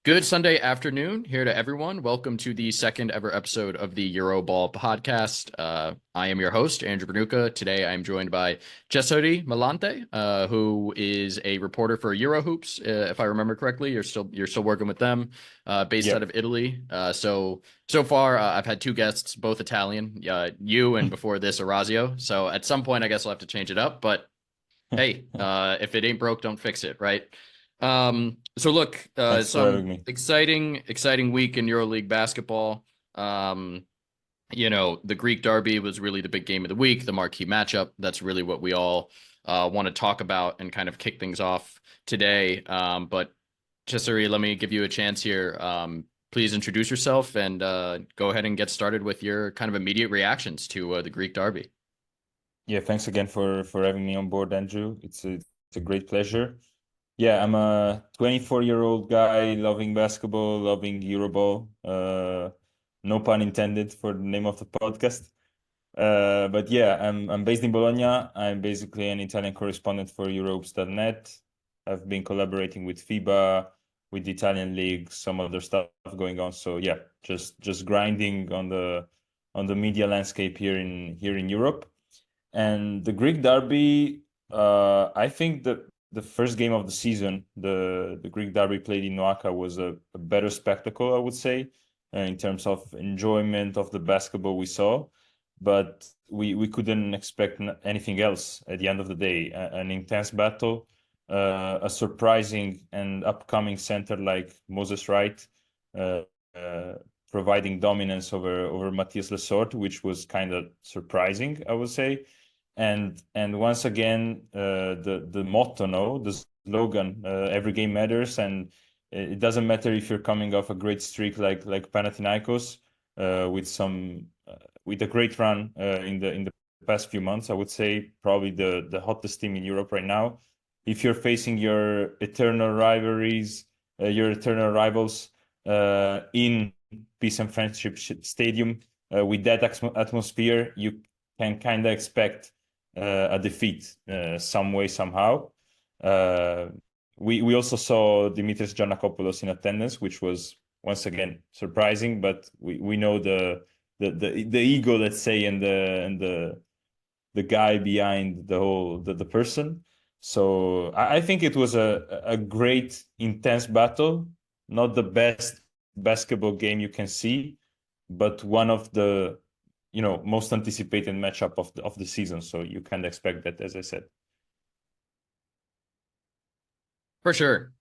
Good Sunday afternoon here to everyone. Welcome to the second ever episode of the Euroball Podcast. I am your host, Andrew Bernucca. Today I'm joined by Cesare Milanti, who is a reporter for Eurohoops. If I remember correctly, you're still working with them, based out Yep. of Italy. So far, I've had two guests, both Italian, you and before this, Orazio. So at some point, I guess I'll have to change it up. But hey, if it ain't broke, don't fix it, right? So look, Thanks for some having me. exciting week in EuroLeague basketball. The Greek derby was really the big game of the week, the marquee matchup. That's really what we all want to talk about and kind of kick things off today. But Cesare, let me give you a chance here. Please introduce yourself and go ahead and get started with your kind of immediate reactions to the Greek derby. Yeah, thanks again for having me on board, Andrew. It's a great pleasure. Yeah, I'm a 24-year-old guy loving basketball, loving Euroball. No pun intended for the name of the podcast. But yeah, I'm based in Bologna. I'm basically an Italian correspondent for Europes.net. I've been collaborating with FIBA, with the Italian league, some other stuff going on. So yeah, just grinding on the media landscape here in Europe. And the Greek derby, I think that the first game of the season, the Greek derby played in Oaxaca was a better spectacle, I would say, in terms of enjoyment of the basketball we saw. But we couldn't expect anything else at the end of the day. An intense battle, a surprising and upcoming center like Moses Wright, uh, uh, providing dominance over Matthias Lesort, which was kind of surprising, I would say. And once again, the motto, no, the slogan, every game matters, and it doesn't matter if you're coming off a great streak like Panathinaikos, with a great run in the past few months. I would say probably the hottest team in Europe right now. If you're facing your eternal rivalries, your eternal rivals in Peace and Friendship Stadium, with that atmosphere, you can kind of expect a defeat some way, somehow. Uh, we also saw Dimitris Giannakopoulos in attendance, which was once again surprising, but we know the ego, let's say, and the guy behind the person. So I think it was a great, intense battle, not the best basketball game you can see, but one of the most anticipated matchup of the season. So you can expect that, as I said. For sure.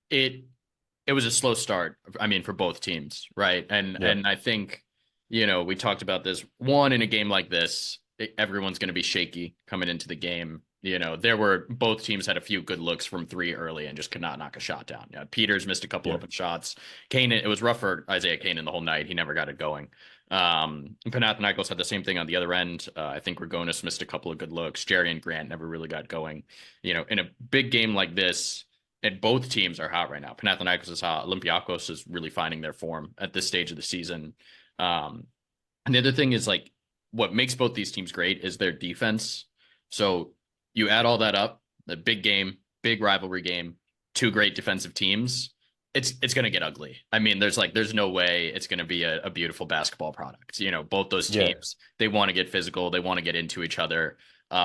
It was a slow start. I mean, for both teams, right? And Yeah. and I think, we talked about this. One, in a game like this, everyone's going to be shaky coming into the game. Both teams had a few good looks from three early and just could not knock a shot down. Peters missed a couple Yeah. open shots. Kane, it was rough for Isaiah Kane the whole night. He never got it going. Panathinaikos had the same thing on the other end. I think Ragonis missed a couple of good looks. Jerry and Grant never really got going. In a big game like this, and both teams are hot right now. Panathinaikos is hot. Olympiacos is really finding their form at this stage of the season. And the other thing is, like, what makes both these teams great is their defense. So you add all that up, the big game, big rivalry game, two great defensive teams. It's going to get ugly. I mean, there's no way it's going to be a beautiful basketball product. Both those Yeah. teams, they want to get physical, they want to get into each other. The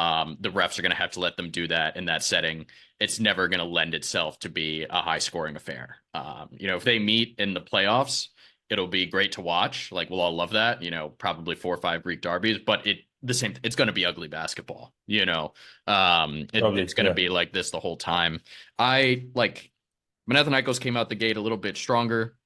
refs are going to have to let them do that in that setting. It's never going to lend itself to be a high scoring affair. If they meet in the playoffs, it'll be great to watch. Like, we'll all love that. Probably 4 or 5 Greek derbies, but it's going to be ugly basketball. Probably. It's going to Yeah. be like this the whole time. I like Panathinaikos came out the gate a little bit stronger.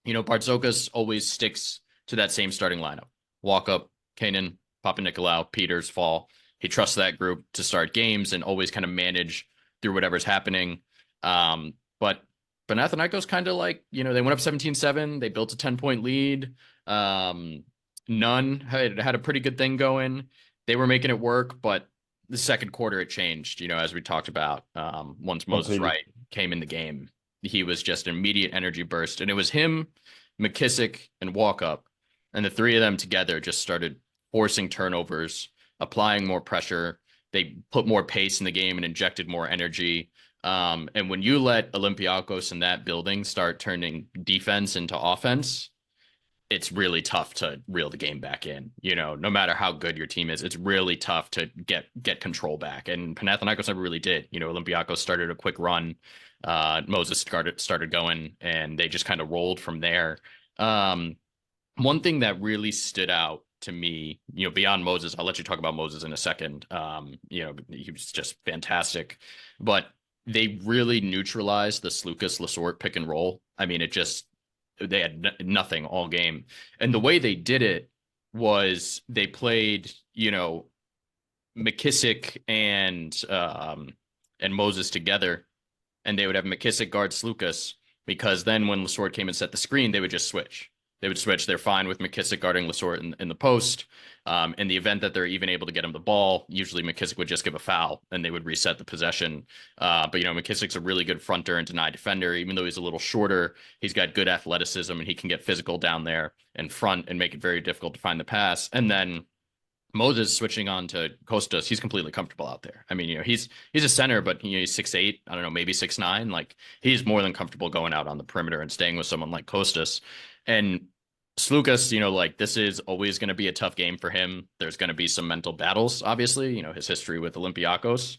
Bartzokas always sticks to that same starting lineup. Walk up, Kanan, Papanikolaou, Peters, Fall. He trusts that group to start games and always kind of manage through whatever's happening. But Panathinaikos kind of they went up 17-7. They built a 10-point lead. None had a pretty good thing going. They were making it work, but the second quarter it changed, as we talked about. Once Moses Completely. Wright came in the game, he was just an immediate energy burst. And it was him, McKissick, and Walkup. And the three of them together just started forcing turnovers, applying more pressure. They put more pace in the game and injected more energy. And when you let Olympiacos in that building start turning defense into offense, it's really tough to reel the game back in. No matter how good your team is, it's really tough to get control back. And Panathinaikos never really did. Olympiacos started a quick run. Moses started going, and they just kind of rolled from there. Um, One thing that really stood out to me, beyond Moses, I'll let you talk about Moses in a second. He was just fantastic, but they really neutralized the Slukas Lasort pick and roll. I mean, they had nothing all game. And the way they did it was they played, McKissick and Moses together, and they would have McKissick guard Slukas, because then when Lasort came and set the screen, they would just switch. They would switch. They're fine with McKissick guarding Lasort in the post. In the event that they're even able to get him the ball, usually McKissick would just give a foul and they would reset the possession. But McKissick's a really good fronter and deny defender. Even though he's a little shorter, he's got good athleticism and he can get physical down there in front and make it very difficult to find the pass. And then Moses switching on to Costas, he's completely comfortable out there. I mean, he's a center, but he's 6'8", I don't know, maybe 6'9". Like, he's more than comfortable going out on the perimeter and staying with someone like Costas. And Slukas, like, this is always going to be a tough game for him. There's going to be some mental battles, obviously, his history with Olympiacos.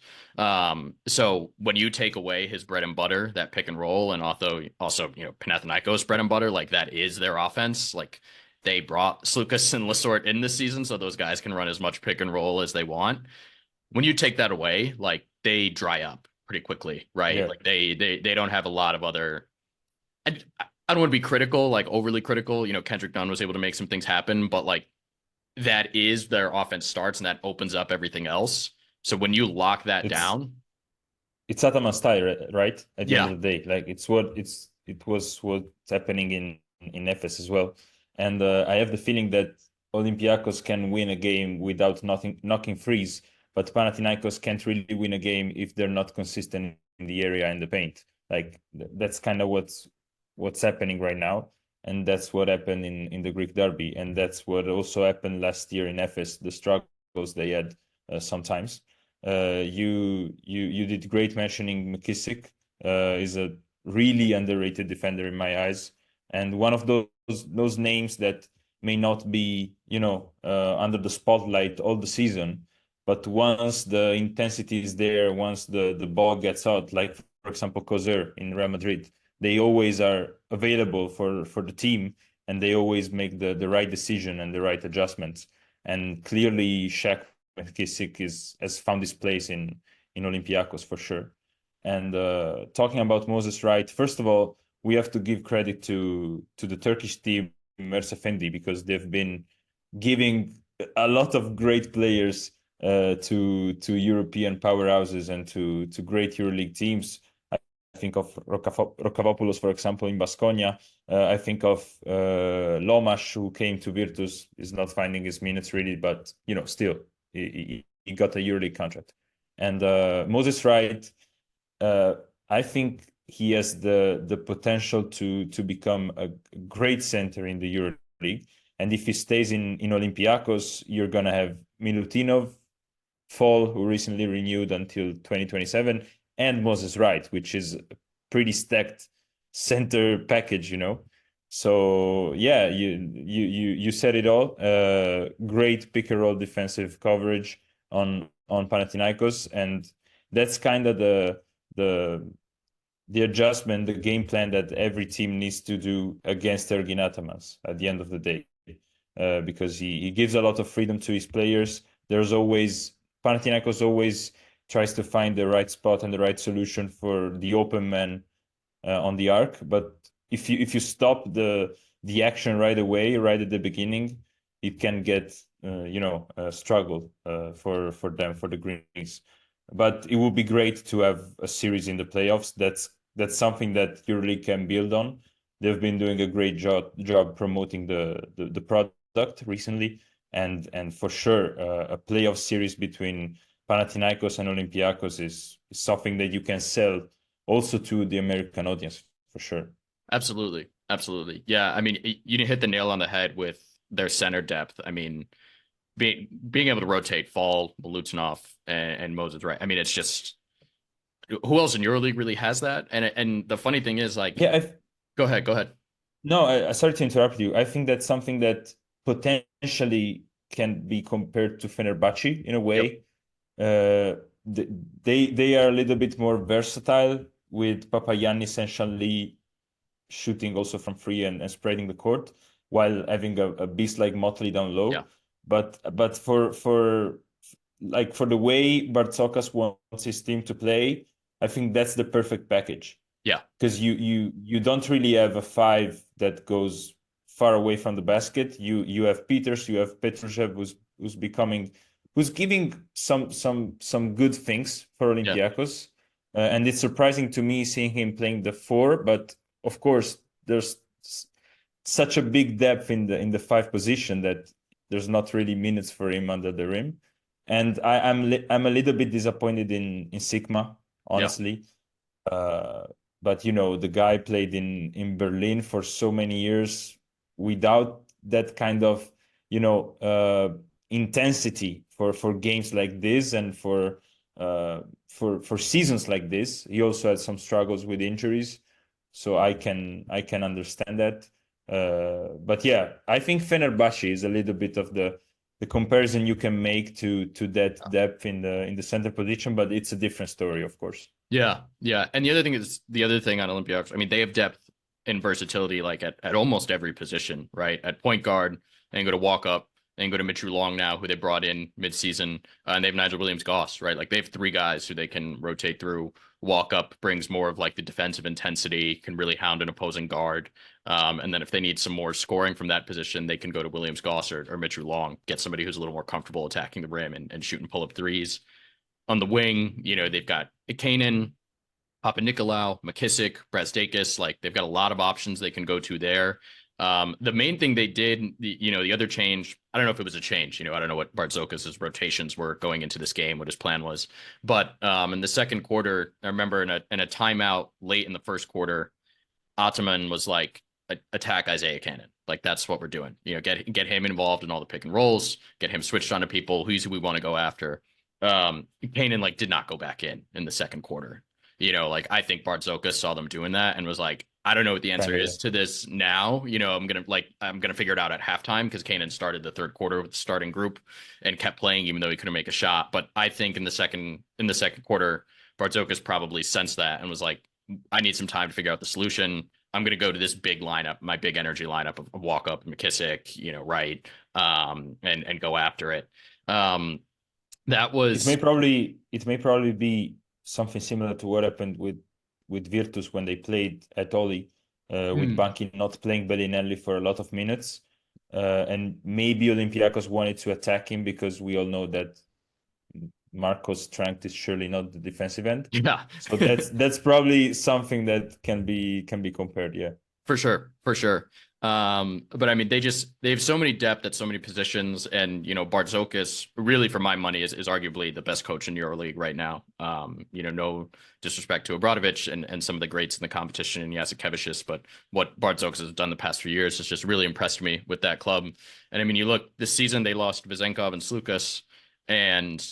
So when you take away his bread and butter, that pick and roll, and also Panathinaikos bread and butter, like, that is their offense. Like, they brought Slukas and Lasort in this season so those guys can run as much pick and roll as they want. When you take that away, like, they dry up pretty quickly, right? Yeah. Like, they don't have a lot of other. I don't want to be critical, like overly critical. Kendrick Nunn was able to make some things happen, but like, that is their offense starts and that opens up everything else. So when you lock that down, it's Ataman style, right? At the yeah, end of the day, like it was what's happening in Efes as well. And I have the feeling that Olympiacos can win a game without knocking threes, but Panathinaikos can't really win a game if they're not consistent in the area and the paint. Like, that's kind of what's happening right now, and that's what happened in the Greek derby, and that's what also happened last year in Efes. The struggles they had sometimes. You did great mentioning McKissick. Is a really underrated defender in my eyes, and one of those names that may not be under the spotlight all the season, but once the intensity is there, once the ball gets out, like for example Cesare in Real Madrid, they always are available for the team, and they always make the right decision and the right adjustments. And clearly, Shaq McKissick has found his place in Olympiacos for sure. And talking about Moses Wright, first of all, we have to give credit to the Turkish team, Fendi, because they've been giving a lot of great players to European powerhouses and to great EuroLeague teams. I think of Rokavopoulos, for example, in Baskonia. I think of Lomas, who came to Virtus, is not finding his minutes really, but still he got a EuroLeague contract. And Moses Wright, I think he has the potential to become a great center in the EuroLeague. And if he stays in Olympiacos, you're gonna have Milutinov, Fall, who recently renewed until 2027, and Moses Wright, which is a pretty stacked center package, So yeah, you said it all. Great pick and roll defensive coverage on Panathinaikos, and that's kind of the adjustment, the game plan that every team needs to do against Ergin Atamas at the end of the day, because he gives a lot of freedom to his players. Panathinaikos always tries to find the right spot and the right solution for the open man on the arc. But if you stop the action right away, right at the beginning, it can get a struggle for them, for the Greens. But it would be great to have a series in the playoffs. That's something that EuroLeague can build on. They've been doing a great job promoting the product recently, and for sure a playoff series between Panathinaikos and Olympiacos is something that you can sell also to the American audience for sure. absolutely. Absolutely. Yeah. I mean, you hit the nail on the head with their center depth. I mean, being able to rotate Fall, Milutinov, and Moses Wright. I mean, it's just who else in EuroLeague really has that? And the funny thing is, like, Yeah, go ahead, go ahead. no, sorry to interrupt you. I think that's something that potentially can be compared to Fenerbahce in a Yep. way. Uh, they are a little bit more versatile with Papagiannis essentially shooting also from free and spreading the court while having a beast like Motley down Yeah. low. But for the way Bartzokas wants his team to play, I think that's the perfect package Yeah. because you don't really have a five that goes far away from the basket. You have Peters, you have Petrushev who's giving some good things for Yeah. Olympiacos. And it's surprising to me seeing him playing the four, but of course there's such a big depth in the five position that there's not really minutes for him under the rim. And I'm a little bit disappointed in Sigma, Yeah. honestly. Uh, but the guy played in Berlin for so many years without that kind of intensity for games like this and for seasons like this. He also had some struggles with injuries, so I can understand that. But yeah, I think Fenerbahce is a little bit of the comparison you can make to that depth in the center position, but it's a different story, of course. Yeah, yeah. And the other thing on Olympiacos, I mean, they have depth and versatility like at almost every position, right? At point guard, and go to walk up, and go to Mitchell Long now, who they brought in midseason, and they have Nigel Williams-Goss, right? Like they have three guys who they can rotate through. Walk up brings more of like the defensive intensity, can really hound an opposing guard. And then if they need some more scoring from that position, they can go to Williams-Goss or Mitchell Long, get somebody who's a little more comfortable attacking the rim and shooting pull-up threes. On the wing, they've got Kanan, Papa Nicolau, McKissick, Brazdakis. Like they've got a lot of options they can go to there. The main thing they did, the other change, I don't know if it was a change. I don't know what Bartzokas' rotations were going into this game, what his plan was. But in the second quarter, I remember in a timeout late in the first quarter, Ataman was like, attack Isaiah Cannon. Like that's what we're doing. Get him involved in all the pick and rolls, get him switched onto people. Who's who we want to go after. Kanan like did not go back in the second quarter. Like I think Bartzokas saw them doing that and was like, I don't know what the answer is to this now. I'm gonna figure it out at halftime because Kanan started the third quarter with the starting group and kept playing even though he couldn't make a shot. But I think in the second quarter, Bartzokas probably sensed that and was like, I need some time to figure out the solution. I'm going to go to this big lineup, my big energy lineup of walk up McKissick, right, and go after it. That was it may probably be something similar to what happened with Virtus when they played at Oli, with Banchi not playing Bellinelli for a lot of minutes, and maybe Olympiacos wanted to attack him because we all know that Marco's strength is surely not the defensive end. yeah. So that's probably something that can be compared. Yeah. For sure, for sure. But I mean, they have so many depth at so many positions, and Bartzokas really, for my money, is arguably the best coach in EuroLeague right now. No disrespect to Obradovic and some of the greats in the competition in Jasikevicius, but what Bartzokas has done the past few years has just really impressed me with that club. And I mean, you look this season, they lost Vizenkov and Slukas, and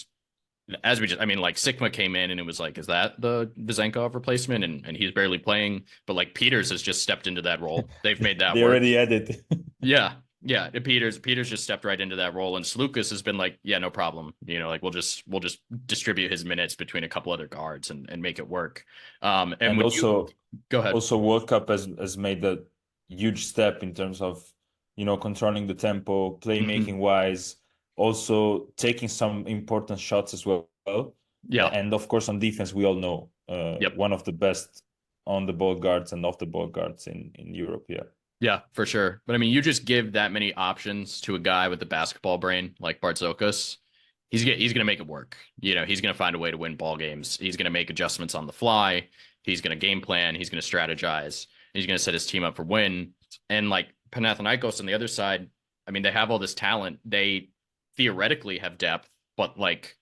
like Sigma came in and it was like, is that the Vizenkov replacement? And he's barely playing, but like Peters has just stepped into that role. They've made that They work. already added. Yeah. Yeah. Peters just stepped right into that role. And Slukas has been like, yeah, no problem. Like we'll just distribute his minutes between a couple other guards and make it work. And also go ahead. Also World Cup has made a huge step in terms of, controlling the tempo, playmaking wise, also taking some important shots as well. Yeah. And of course, on defense, we all know Yep. one of the best on the ball guards and off the ball guards in Europe. Yeah. Yeah, for sure. But I mean, you just give that many options to a guy with a basketball brain like Bartzokas, he's gonna make it work. He's gonna find a way to win ball games. He's gonna make adjustments on the fly. He's gonna game plan. He's gonna strategize. He's gonna set his team up for win. And like Panathinaikos on the other side, I mean, they have all this talent. They theoretically have depth, but like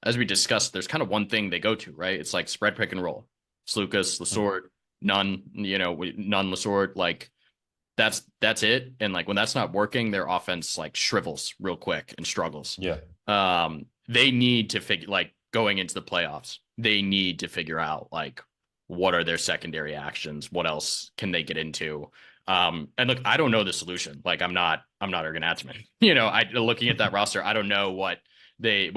as we discussed, there's kind of one thing they go to, right? It's like spread pick and roll. Slukas, Lesord, none, none Lesord, like that's it. And like when that's not working, their offense like shrivels real quick and struggles. Yeah. They need to figure like going into the playoffs, they need to figure out like what are their secondary actions, what else can they get into. And look, I don't know the solution. Like I'm not Ergen Atzman. I looking at that roster, I don't know what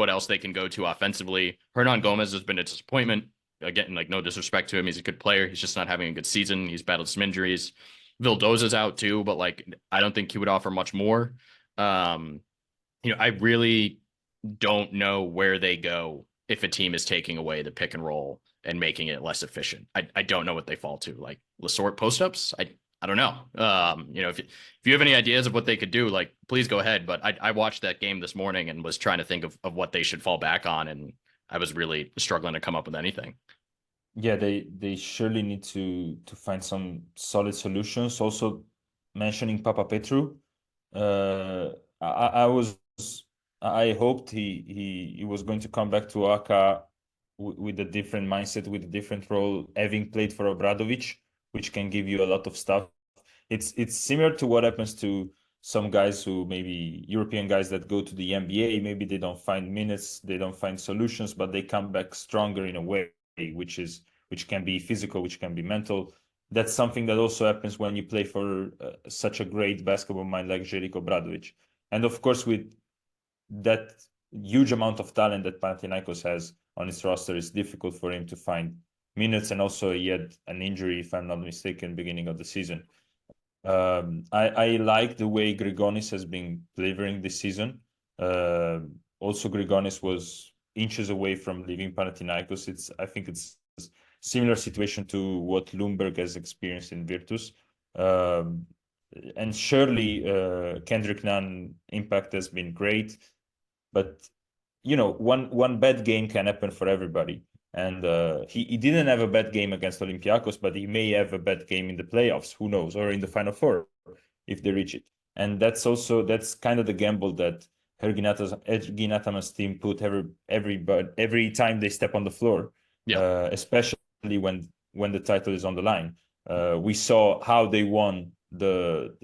else they can go to offensively. Hernan Gomez has been a disappointment. Again, like no disrespect to him, he's a good player. He's just not having a good season. He's battled some injuries. Vildoza's out too, but like I don't think he would offer much more. Um, I really don't know where they go if a team is taking away the pick and roll and making it less efficient. I don't know what they fall to. Like Lasort post ups, I don't know. If you have any ideas of what they could do, like please go ahead. But I watched that game this morning and was trying to think of what they should fall back on, and I was really struggling to come up with anything. Yeah, they surely need to find some solid solutions. Also, mentioning Papa Petru, I was I hoped he was going to come back to Aka with a different mindset, with a different role, having played for Obradovic, which can give you a lot of stuff. It's similar to what happens to some guys who maybe European guys that go to the NBA, maybe they don't find minutes, they don't find solutions, but they come back stronger in a way, which can be physical, which can be mental. That's something that also happens when you play for such a great basketball mind like Željko Obradovic. And of course, with that huge amount of talent that Panathinaikos has on its roster, it's difficult for him to find minutes. And also, he had an injury, if I'm not mistaken, beginning of the season. I like the way Grigonis has been delivering this season. Also, Grigonis was inches away from leaving Panathinaikos. I think it's a similar situation to what Lundberg has experienced in Virtus. And surely Kendrick Nunn impact has been great, but one bad game can happen for everybody. And he didn't have a bad game against Olympiacos, but he may have a bad game in the playoffs. Who knows? Or in the Final Four if they reach it. And that's kind of the gamble that Ergin Ataman's team put every time they step on the floor, Yeah. especially when the title is on the line. We saw how they won the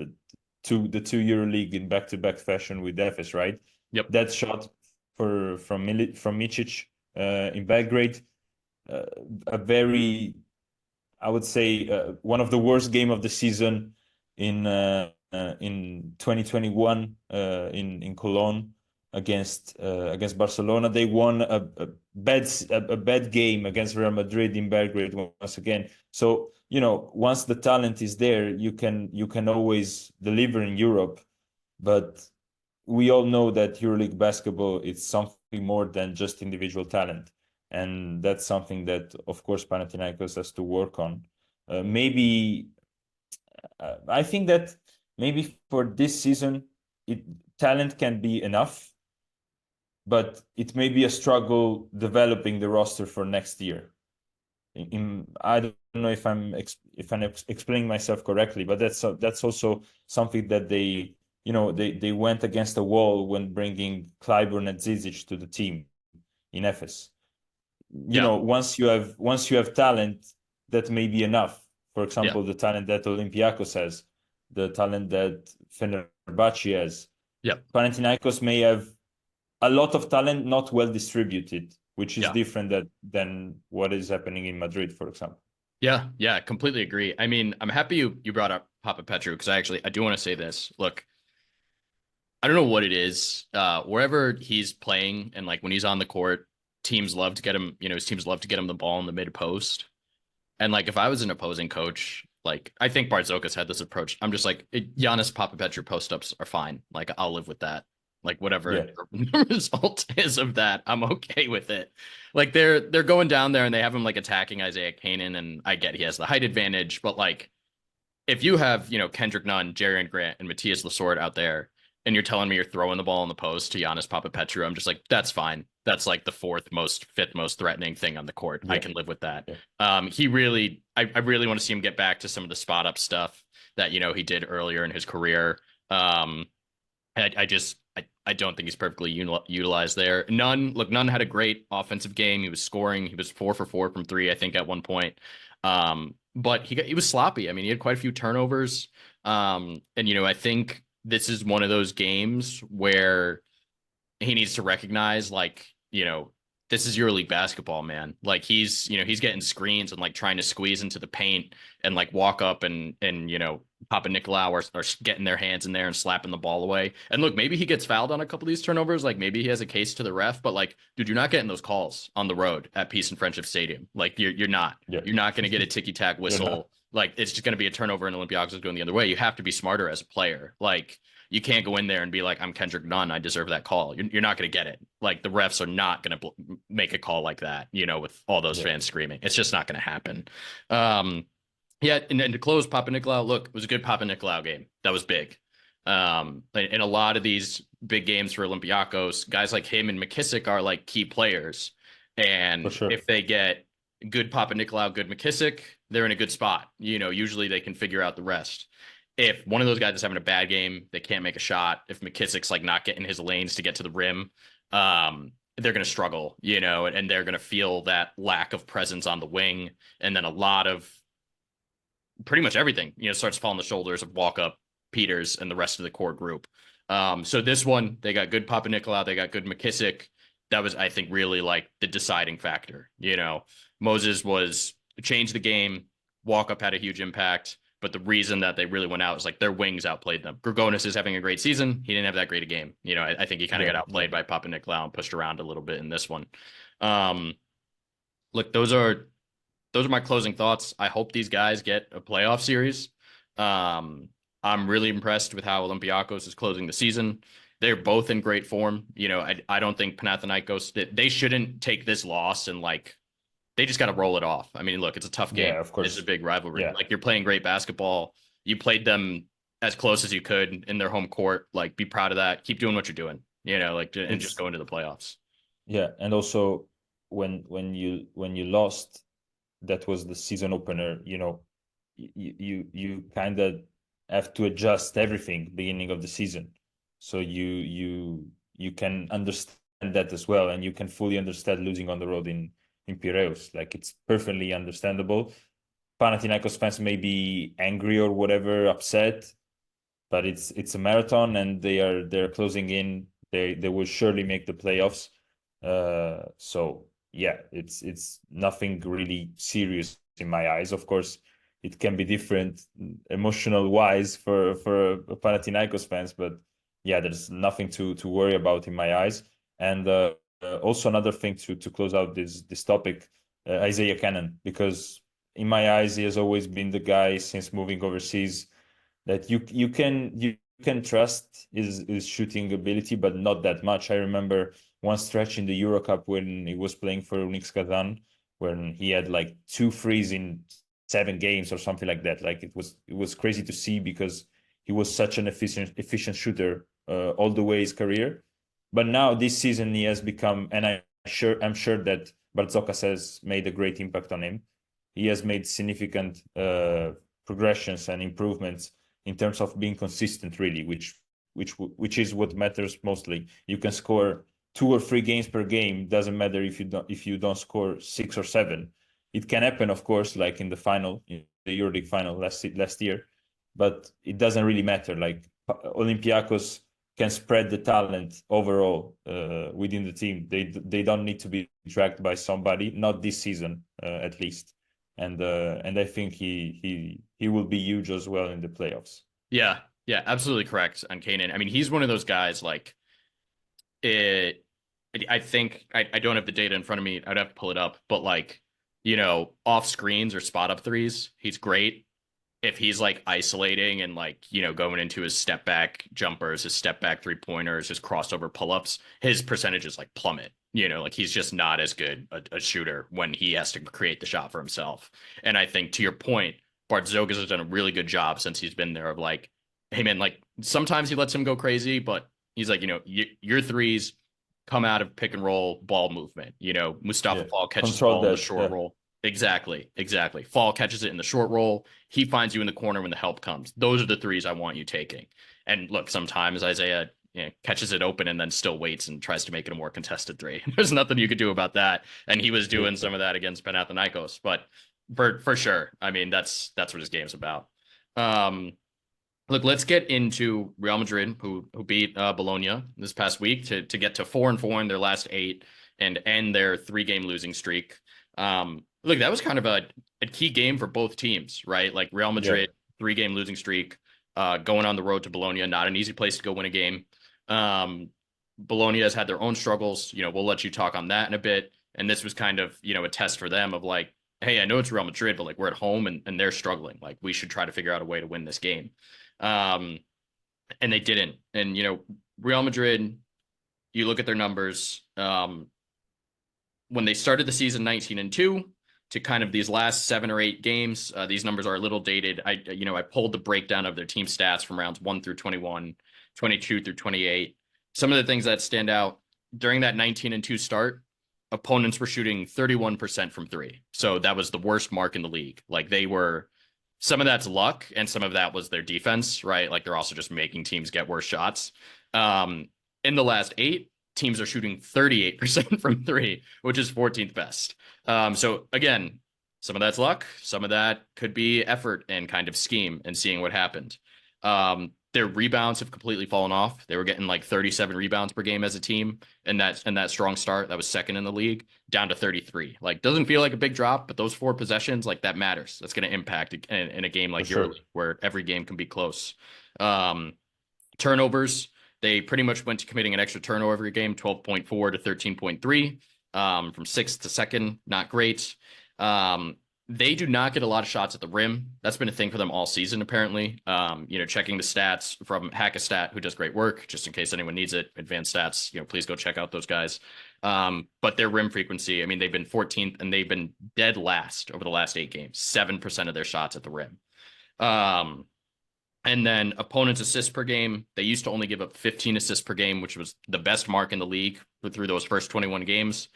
two EuroLeague in back-to-back fashion with Efes, right? Yep. That shot from Micic in Belgrade, a very, I would say, one of the worst game of the season in 2021 in Cologne against Barcelona. They won a bad game against Real Madrid in Belgrade once again. So once the talent is there, you can always deliver in Europe, but we all know that EuroLeague basketball is something more than just individual talent. And that's something that, of course, Panathinaikos has to work on. I think that maybe for this season, talent can be enough, but it may be a struggle developing the roster for next year. I don't know if I'm explaining myself correctly, but that's also something that they went against the wall when bringing Clyburn and Zizic to the team in Efes. Yeah. Once you have talent, that may be enough. For example, Yeah. the talent that Olympiacos has, the talent that Fenerbahce has. Yeah. Panathinaikos may have a lot of talent, not well distributed, which is Yeah. different than what is happening in Madrid, for example. Yeah, yeah, completely agree. I mean, I'm happy you brought up Papa Petru because I do want to say this. Look, I don't know what it is. Wherever he's playing and like when he's on the court, teams love to get him, his teams love to get him the ball in the mid post. And like if I was an opposing coach, like I think Barzokas had this approach. I'm just like Giannis Papa Petru post ups are fine. Like I'll live with that. Like whatever the result is of that, I'm okay with it. Like they're going down there and they have him like attacking Isaiah Kanan, and I get he has the height advantage, but like if you have, Kendrick Nunn, Jerian Grant, and Matthias Lasort out there, and you're telling me you're throwing the ball in the post to Giannis Papapetru, I'm just like, that's fine. That's like the fifth most threatening thing on the court. Yeah. I can live with that. Yeah. I really want to see him get back to some of the spot up stuff that, he did earlier in his career. I don't think he's perfectly utilized there. Nunn had a great offensive game. He was scoring. He was 4 for 4 from 3, I think, at one point. But he was sloppy. I mean, he had quite a few turnovers. And I think this is one of those games where he needs to recognize, like, this is EuroLeague basketball, man. Like he's getting screens and like trying to squeeze into the paint and like walk up and Papa Nicolau are getting their hands in there and slapping the ball away. And look, maybe he gets fouled on a couple of these turnovers. Like maybe he has a case to the ref, but like, dude, you're not getting those calls on the road at Peace and Friendship Stadium. Like you're not. Yeah. You're not going to get a ticky tack You're not. whistle. Like it's just going to be a turnover and Olympiacos is going the other way. You have to be smarter as a player. Like you can't go in there and be like, I'm Kendrick Nunn, I deserve that call. You're not going to get it. Like the refs are not going to make a call like that, with all those fans screaming. It's just not going to happen. Yeah, and to close, Papa Nicolau, look, it was a good Papa Nicolau game. That was big. In a lot of these big games for Olympiacos, guys like him and McKissick are like key players. And For sure. if they get good Papa Nicolau, good McKissick, they're in a good spot. Usually they can figure out the rest. If one of those guys is having a bad game, they can't make a shot. If McKissick's like not getting his lanes to get to the rim, they're going to struggle, and they're going to feel that lack of presence on the wing. And then a lot of pretty much everything, starts to fall on the shoulders of Walk Up, Peters, and the rest of the core group. So this one, they got good Papa Nicolau, they got good McKissick. That was, I think, really like the deciding factor. Moses was changed the game. Walk Up had a huge impact. But the reason that they really went out is like their wings outplayed them. Grigonis is having a great season. He didn't have that great a game. I think he kind of got outplayed by Papa Nicolau and pushed around a little bit in this one. Look, those are my closing thoughts. I hope these guys get a playoff series. I'm really impressed with how Olympiacos is closing the season. They're both in great form. I don't think Panathinaikos, they shouldn't take this loss and like, they just got to roll it off. I mean, look, it's a tough game. Yeah, of course. It's a big rivalry. Yeah. Like you're playing great basketball. You played them as close as you could in their home court. Like be proud of that. Keep doing what you're doing, and just go into the playoffs. Yeah. And also when you lost, that was the season opener, you kind of have to adjust everything beginning of the season. So you can understand that as well. And you can fully understand losing on the road in Piraeus. Like it's perfectly understandable. Panathinaikos fans may be angry or whatever, upset, but it's a marathon and they're closing in. They will surely make the playoffs. So yeah, it's nothing really serious in my eyes. Of course, it can be different emotional wise for Panathinaikos fans, but yeah, there's nothing to worry about in my eyes. And also another thing to close out this topic, Isaiah Cannon, because in my eyes he has always been the guy since moving overseas that you can trust his shooting ability, but not that much. I remember one stretch in the Euro Cup when he was playing for Unix Kazan, when he had like 2 threes in 7 games or something like that. Like it was crazy to see because he was such an efficient shooter all the way his career. But now this season he has become, and I'm sure that Bartzokas has made a great impact on him. He has made significant progressions and improvements in terms of being consistent, really, which is what matters mostly. You can score 2 or 3 games per game. Doesn't matter if you don't score 6 or 7. It can happen, of course, like in the EuroLeague final last year, but it doesn't really matter. Like Olympiacos can spread the talent overall within the team. They don't need to be dragged by somebody, not this season at least. And I think he will be huge as well in the playoffs. Yeah, absolutely correct on Kanan. I mean, he's one of those guys like it. I think I don't have the data in front of me. I'd have to pull it up, but like off screens or spot up threes, he's great. If he's like isolating and like, going into his step back jumpers, his step back 3-pointers, his crossover pull-ups, his percentages like plummet, like he's just not as good a shooter when he has to create the shot for himself. And I think to your point, Bartzokas has done a really good job since he's been there of like, hey man, like sometimes he lets him go crazy, but he's like, your threes come out of pick and roll ball movement, Mustafa Fall catches the ball in the short roll. Exactly. Fall catches it in the short roll. He finds you in the corner when the help comes. Those are the threes I want you taking. And look, sometimes Isaiah catches it open and then still waits and tries to make it a more contested 3. There's nothing you could do about that. And he was doing some of that against Panathinaikos. But for sure, I mean, that's what his game's about. Look, let's get into Real Madrid, who beat Bologna this past week to get to 4-4 in their last 8. and end their 3-game losing streak. Look, that was kind of a key game for both teams, right? Like Real Yeah, Madrid, 3-game losing streak, going on the road to Bologna, not an easy place to go win a game. Bologna has had their own struggles. We'll let you talk on that in a bit. And this was kind of, a test for them of like, hey, I know it's Real Madrid, but like we're at home and they're struggling. Like we should try to figure out a way to win this game. And they didn't. And, Real Madrid, you look at their numbers, when they started the season 19-2 to kind of these last 7 or 8 games, these numbers are a little dated. I pulled the breakdown of their team stats from rounds 1 through 21, 22 through 28. Some of the things that stand out during that 19-2 start, opponents were shooting 31% from 3. So that was the worst mark in the league. Like some of that's luck and some of that was their defense, right? Like they're also just making teams get worse shots. In the last 8, teams are shooting 38% from 3, which is 14th best. So again, some of that's luck. Some of that could be effort and kind of scheme and seeing what happened. Their rebounds have completely fallen off. They were getting like 37 rebounds per game as a team. And that strong start, that was second in the league, down to 33. Like, doesn't feel like a big drop, but those 4 possessions, like that matters. That's going to impact in a game like EuroLeague, where every game can be close. Turnovers, they pretty much went to committing an extra turnover every game, 12.4 to 13.3, from 6th to 2nd. Not great. They do not get a lot of shots at the rim. That's been a thing for them all season, apparently. Checking the stats from Hackastat, who does great work, just in case anyone needs it, advanced stats, please go check out those guys. But their rim frequency, I mean, they've been 14th and they've been dead last over the last 8 games, 7% of their shots at the rim. And then opponents' assists per game, they used to only give up 15 assists per game, which was the best mark in the league through those first 21 games.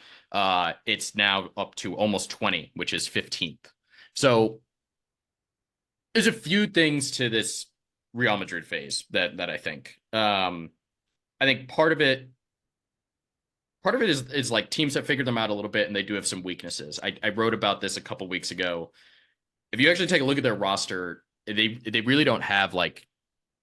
It's now up to almost 20, which is 15th. So there's a few things to this Real Madrid phase that I think. I think part of it is like teams have figured them out a little bit, and they do have some weaknesses. I wrote about this a couple weeks ago. If you actually take a look at their roster, they really don't have like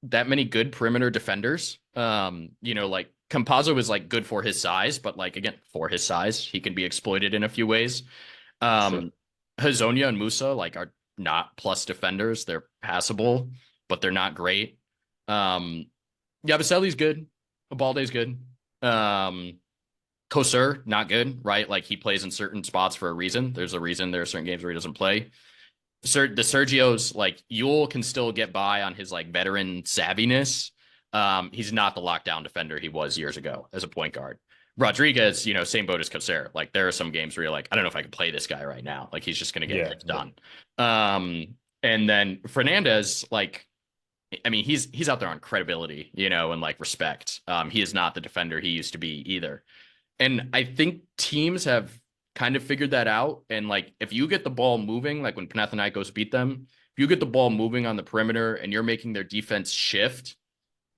that many good perimeter defenders. Like Campazzo is like good for his size, but like again, for his size, he can be exploited in a few ways. Hazonia and Musa like are not plus defenders. They're passable, but they're not great. Yabusele's good. Abalde's good. Kosur, not good, right? Like he plays in certain spots for a reason. There's a reason there are certain games where he doesn't play. The Sergio's like Yul can still get by on his like veteran savviness. He's not the lockdown defender he was years ago as a point guard. Rodriguez, same boat as Cesare. Like there are some games where you're like, I don't know if I can play this guy right now. Like he's just going to get things done. And then Fernandez, like, I mean, he's out there on credibility, and like respect. He is not the defender he used to be either. And I think teams have kind of figured that out. And like, if you get the ball moving, like when Panathinaikos beat them, if you get the ball moving on the perimeter and you're making their defense shift,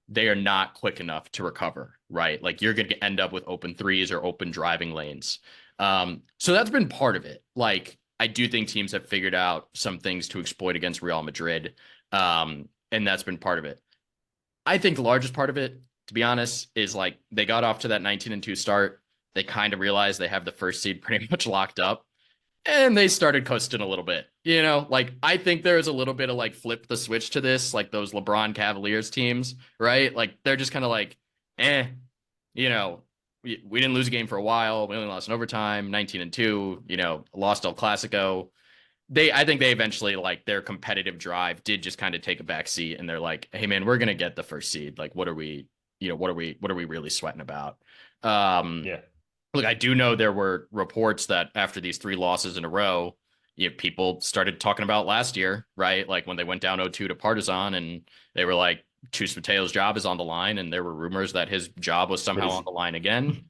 they are not quick enough to recover, right? Like you're going to end up with open threes or open driving lanes. So that's been part of it. Like, I do think teams have figured out some things to exploit against Real Madrid. And that's been part of it. I think the largest part of it, to be honest, is like they got off to that 19-2 start. They kind of realized they have the first seed pretty much locked up, and they started coasting a little bit. Like I think there is a little bit of like flip the switch to this, like those LeBron Cavaliers teams, right? Like they're just kind of like, we didn't lose a game for a while. We only lost in overtime, 19-2, lost El Clasico. I think they eventually, like, their competitive drive did just kind of take a back seat, and they're like, hey man, we're going to get the first seed. Like, what are we really sweating about? Look, I do know there were reports that after these 3 losses in a row, people started talking about last year, right? Like when they went down 0-2 to Partizan, and they were like, Chus Mateo's job is on the line, and there were rumors that his job was somehow on the line again.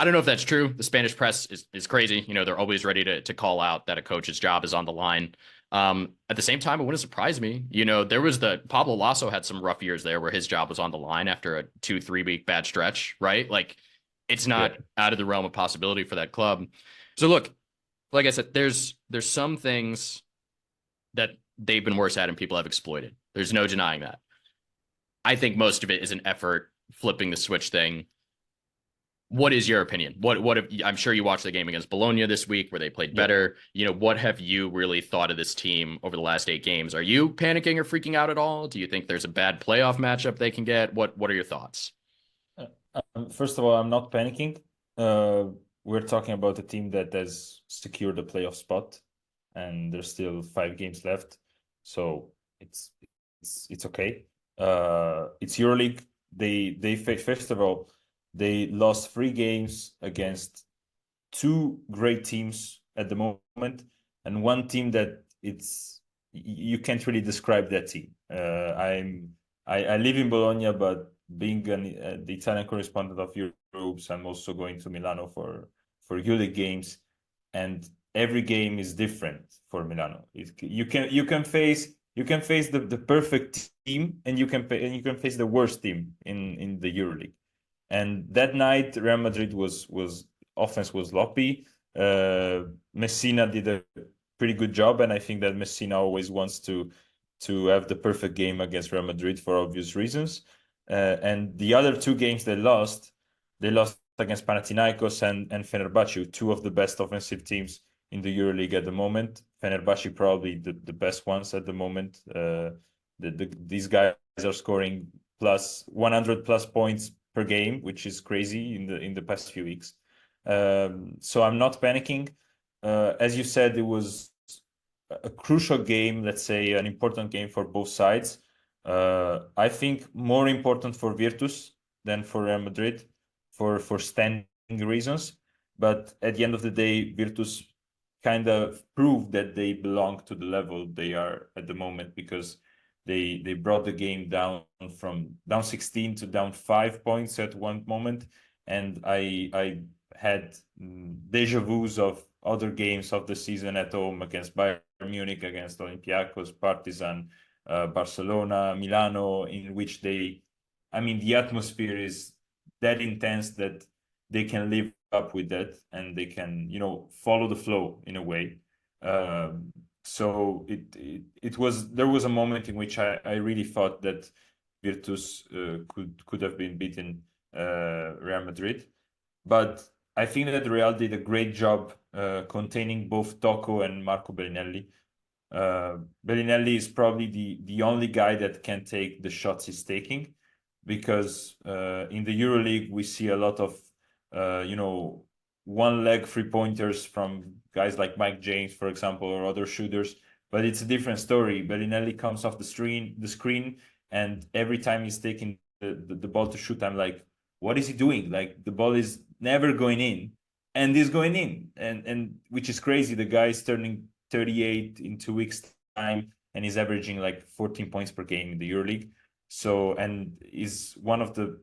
I don't know if that's true. The Spanish press is crazy. They're always ready to call out that a coach's job is on the line. At the same time, it wouldn't surprise me. There was Pablo Lasso had some rough years there where his job was on the line after a 2-3 week bad stretch, right? Like it's not out of the realm of possibility for that club. So look, like I said, there's some things that they've been worse at and people have exploited. There's no denying that. I think most of it is an effort flipping the switch thing. What is your opinion? What have, I'm sure you watched the game against Bologna this week where they played Yeah. better. What have you really thought of this team over the last 8 games? Are you panicking or freaking out at all? Do you think there's a bad playoff matchup they can get? What are your thoughts? First of all, I'm not panicking. Uh, we're talking about a team that has secured a playoff spot, and there's still 5 games left, so it's it's okay. It's EuroLeague. First of all, they lost 3 games against 2 great teams at the moment, and one team that you can't really describe that team. I live in Bologna, but being the Italian correspondent of Europe, I'm also going to Milano for EuroLeague games, and every game is different for Milano. You can face the perfect team, and you can face the worst team in the EuroLeague. And that night, Real Madrid was offense was sloppy. Messina did a pretty good job, and I think that Messina always wants to have the perfect game against Real Madrid for obvious reasons. And the other 2 games they lost against Panathinaikos and Fenerbahce, 2 of the best offensive teams in the EuroLeague at the moment. Fenerbahce probably the best ones at the moment. These guys are scoring plus 100 plus points per game, which is crazy in the past few weeks. So I'm not panicking. As you said, it was a crucial game, let's say an important game for both sides. I think more important for Virtus than for Real Madrid for standing reasons. But at the end of the day, Virtus kind of proved that they belong to the level they are at the moment, because they brought the game down from down 16 to down 5 points at one moment. And I had deja vus of other games of the season at home against Bayern Munich, against Olympiacos, Partizan, Barcelona, Milano, in which the atmosphere is that intense that they can live up with that, and they can, follow the flow in a way. So there was a moment in which I really thought that Virtus could have been beaten Real Madrid, but I think that Real did a great job containing both Tocco and Marco Bellinelli. Bellinelli is probably the only guy that can take the shots he's taking, because in the EuroLeague we see a lot of one leg 3-pointers from guys like Mike James, for example, or other shooters. But it's a different story. Bellinelli comes off the screen, and every time he's taking the ball to shoot, I'm like, what is he doing? Like, the ball is never going in, and he's going in, and which is crazy. The guy is turning 38 in 2 weeks time, and he's averaging like 14 points per game in the EuroLeague. So, and is one of the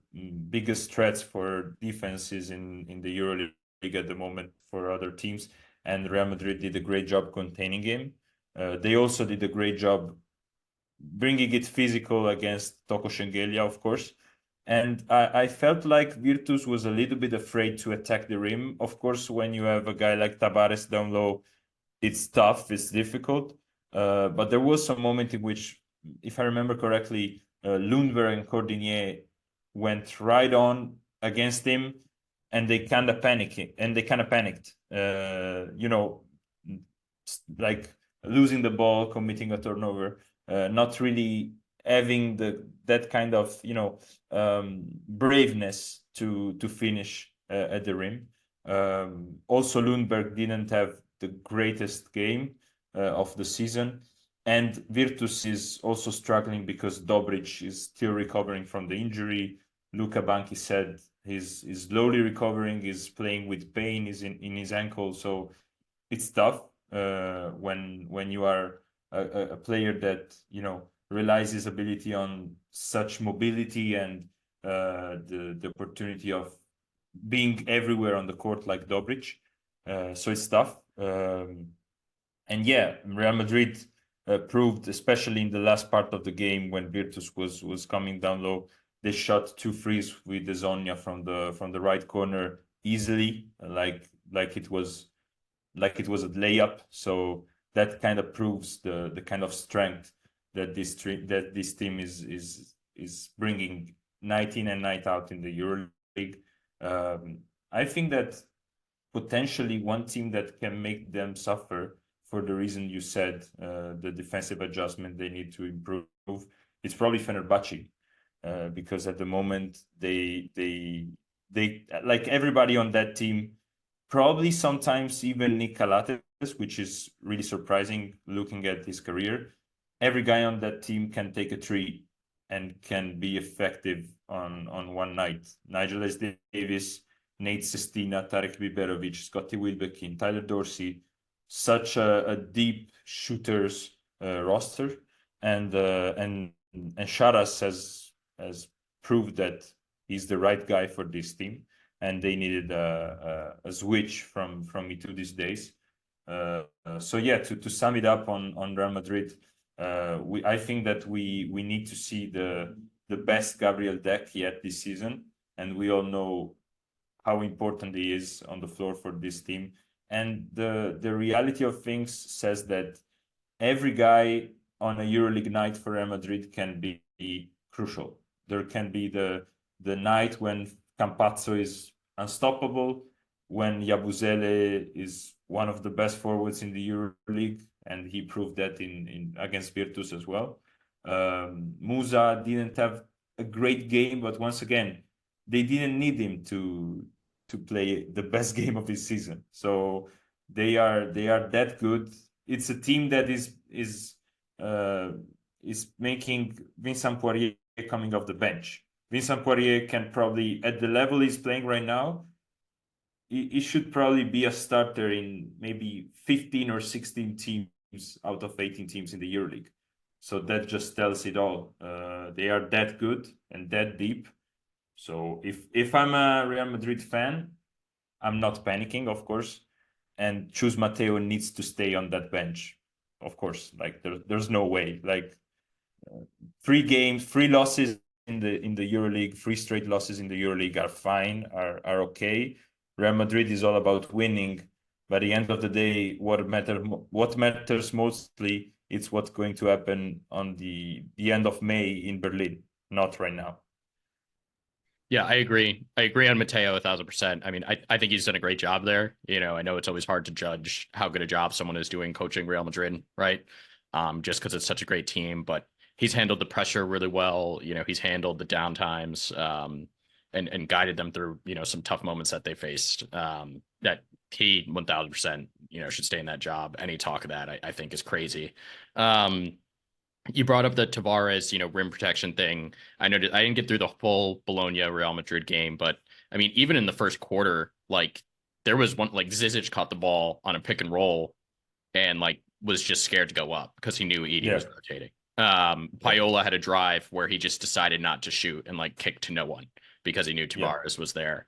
biggest threats for defenses in the EuroLeague at the moment for other teams. And Real Madrid did a great job containing him. They also did a great job bringing it physical against Toko Shengelia, of course. And I felt like Virtus was a little bit afraid to attack the rim. Of course, when you have a guy like Tavares down low, it's tough, it's difficult. But there was some moment in which, if I remember correctly, Lundberg and Cordinier went right on against him, and they kind of panicked. Like losing the ball, committing a turnover, not really having that kind of braveness to finish at the rim. Also, Lundberg didn't have the greatest game of the season. And Virtus is also struggling because Dobric is still recovering from the injury. Luca Banchi said he's slowly recovering, is playing with pain is in his ankle. So it's tough when you are a player that relies his ability on such mobility and the opportunity of being everywhere on the court like Dobric. So it's tough. And yeah, Real Madrid proved, especially in the last part of the game when Virtus was coming down low, they shot 2 threes with the Zonia from the right corner easily, like it was a layup. So that kind of proves the kind of strength that this team is bringing night in and night out in the EuroLeague. I think that potentially one team that can make them suffer for the reason you said, the defensive adjustment they need to improve, it's probably Fenerbahce, because at the moment they like everybody on that team, probably sometimes even Nick Calates, which is really surprising looking at his career. Every guy on that team can take a three and can be effective on one night. Nigel S. Davis, Nate Sestina, Tarek Biberovic, Scotty Wilbekin, Tyler Dorsey, such a deep shooters roster, and Sharas has proved that he's the right guy for this team, and they needed a switch from Itu these days. So yeah, to sum it up on Real Madrid, I think that we need to see the best Gabriel Deck yet this season, and we all know how important he is on the floor for this team. And the reality of things says that every guy on a EuroLeague night for Real Madrid can be crucial. There can be the night when Campazzo is unstoppable, when Yabusele is one of the best forwards in the EuroLeague, and he proved that in against Virtus as well. Musa didn't have a great game, but once again, they didn't need him to play the best game of his season. So they are that good. It's a team that is making Vincent Poirier coming off the bench. Vincent Poirier can probably, at the level he's playing right now, he should probably be a starter in maybe 15 or 16 teams out of 18 teams in the EuroLeague. So that just tells it all. They are that good and that deep. So if I'm a Real Madrid fan, I'm not panicking, of course. And Chus Mateo needs to stay on that bench, of course. Like there's no way. Like 3 losses in the EuroLeague, 3 straight losses in the EuroLeague are fine, are okay. Real Madrid is all about winning. By the end of the day, what matters mostly, it's what's going to happen on the end of May in Berlin, not right now. Yeah, I agree. I agree on Mateo 1,000%. I mean, I think he's done a great job there. I know it's always hard to judge how good a job someone is doing coaching Real Madrid, right? Just because it's such a great team, but he's handled the pressure really well. He's handled the downtimes, and guided them through, some tough moments that they faced. That he 1,000%, should stay in that job. Any talk of that, I think is crazy. You brought up the Tavares, rim protection thing. I noticed I didn't get through the full Bologna Real Madrid game, but I mean, even in the first quarter, like there was one, like Zizic caught the ball on a pick and roll and like was just scared to go up because he knew Edie was rotating. Paiola had a drive where he just decided not to shoot and like kick to no one because he knew Tavares was there.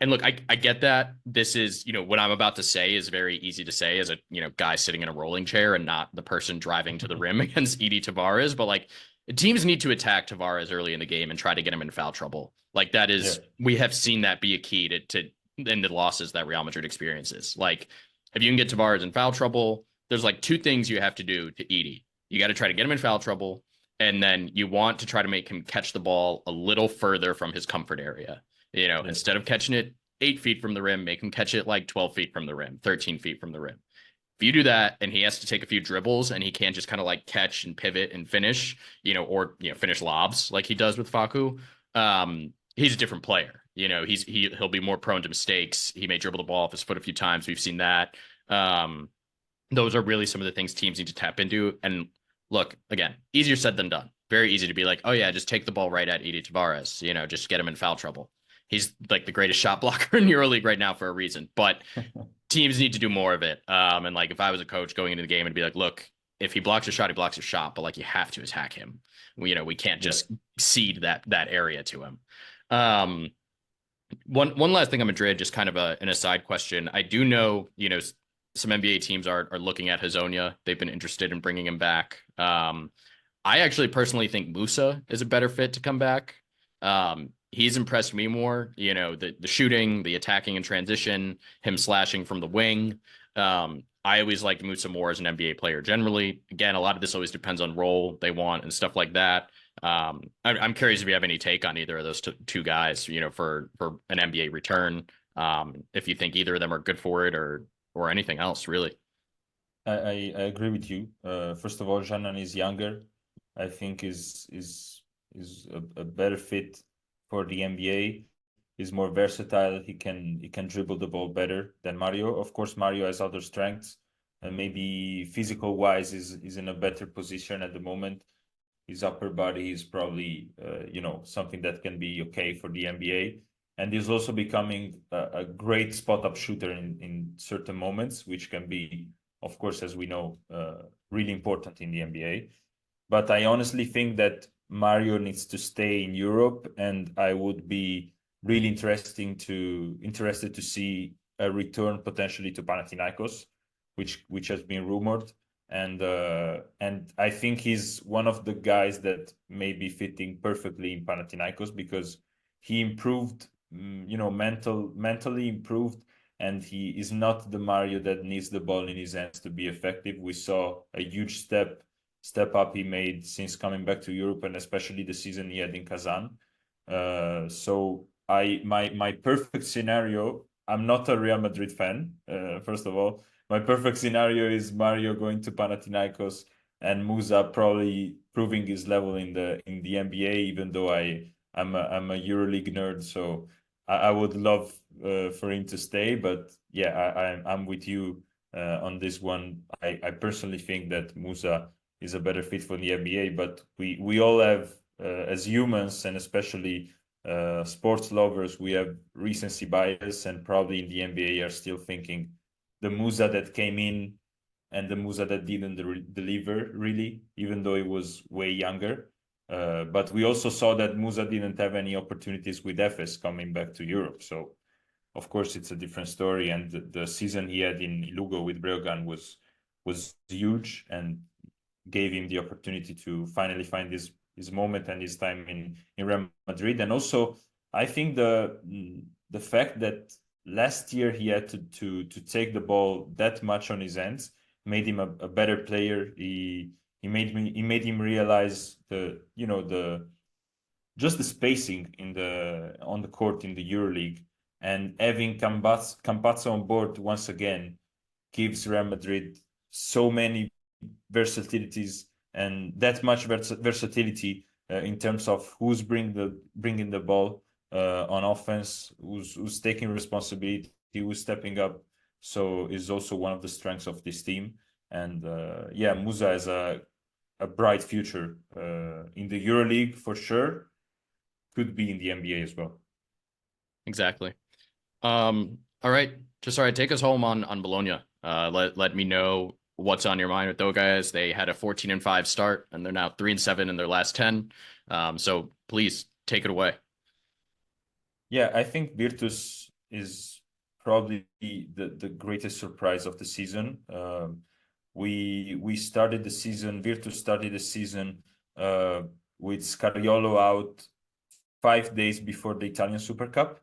And look, I get that this is, what I'm about to say is very easy to say as a, guy sitting in a rolling chair and not the person driving to the rim against Edie Tavares. But like teams need to attack Tavares early in the game and try to get him in foul trouble. Like that is, we have seen that be a key to end the losses that Real Madrid experiences. Like if you can get Tavares in foul trouble, there's like 2 things you have to do to Edie. You got to try to get him in foul trouble. And then you want to try to make him catch the ball a little further from his comfort area. Instead of catching it 8 feet from the rim, make him catch it like 12 feet from the rim, 13 feet from the rim. If you do that and he has to take a few dribbles and he can't just kind of like catch and pivot and finish, or finish lobs like he does with Facu, he's a different player. He'll be more prone to mistakes. He may dribble the ball off his foot a few times. We've seen that. Those are really some of the things teams need to tap into. And look, again, easier said than done. Very easy to be like, oh yeah, just take the ball right at Edie Tavares, just get him in foul trouble. He's like the greatest shot blocker in EuroLeague right now for a reason, but teams need to do more of it. And like, if I was a coach going into the game and be like, look, if he blocks a shot, he blocks a shot, but like you have to attack him. We can't just cede that area to him. One last thing on Madrid, just kind of an aside question. I do know, some NBA teams are looking at Hazonia. They've been interested in bringing him back. I actually personally think Musa is a better fit to come back. He's impressed me more, the shooting, the attacking and transition, him slashing from the wing. I always liked Musa more as an NBA player generally. Again, a lot of this always depends on role they want and stuff like that. I'm curious if you have any take on either of those two guys, for an NBA return. If you think either of them are good for it or anything else, really. I agree with you. First of all, Janan is younger. I think is a better fit for the NBA. He's more versatile. He can dribble the ball better than Mario. Of course, Mario has other strengths, and maybe physical wise is in a better position at the moment. His upper body is probably something that can be okay for the NBA, and he's also becoming a great spot up shooter in certain moments, which can be, of course, as we know, really important in the NBA. But I honestly think that Mario needs to stay in Europe, and I would be really interested to see a return potentially to Panathinaikos, which has been rumored. And I think he's one of the guys that may be fitting perfectly in Panathinaikos because he improved, mentally improved, and he is not the Mario that needs the ball in his hands to be effective. We saw a huge step up he made since coming back to Europe, and especially the season he had in Kazan. So my perfect scenario. I'm not a Real Madrid fan. First of all, my perfect scenario is Mario going to Panathinaikos and Musa probably proving his level in the NBA. Even though I'm a EuroLeague nerd, so I would love for him to stay. But yeah, I'm with you on this one. I personally think that Musa is a better fit for the NBA. But we all have, as humans, and especially sports lovers, we have recency bias, and probably in the NBA are still thinking the Musa that came in and the Musa that didn't deliver really, even though he was way younger. But we also saw that Musa didn't have any opportunities with Efes coming back to Europe. So of course it's a different story. And the season he had in Lugo with Breogán was huge and gave him the opportunity to finally find his moment and his time in Real Madrid. And also, I think the fact that last year he had to take the ball that much on his hands made him a better player. He made him realize the just the spacing on the court in the EuroLeague, and having Campazzo on board once again gives Real Madrid so many versatilities and that much versatility in terms of who's bringing the ball on offense, who's taking responsibility, who's stepping up. So is also one of the strengths of this team. And yeah, Musa has a bright future in the EuroLeague for sure. Could be in the NBA as well. Exactly. All right. Just all right. Take us home on Bologna. Let me know what's on your mind with those guys. They had a 14-5 start, and they're now 3-7 in their last 10. So please take it away. Yeah, I think Virtus is probably the greatest surprise of the season. We started the season. Virtus started the season uh, with Scariolo out 5 days before the Italian Super Cup,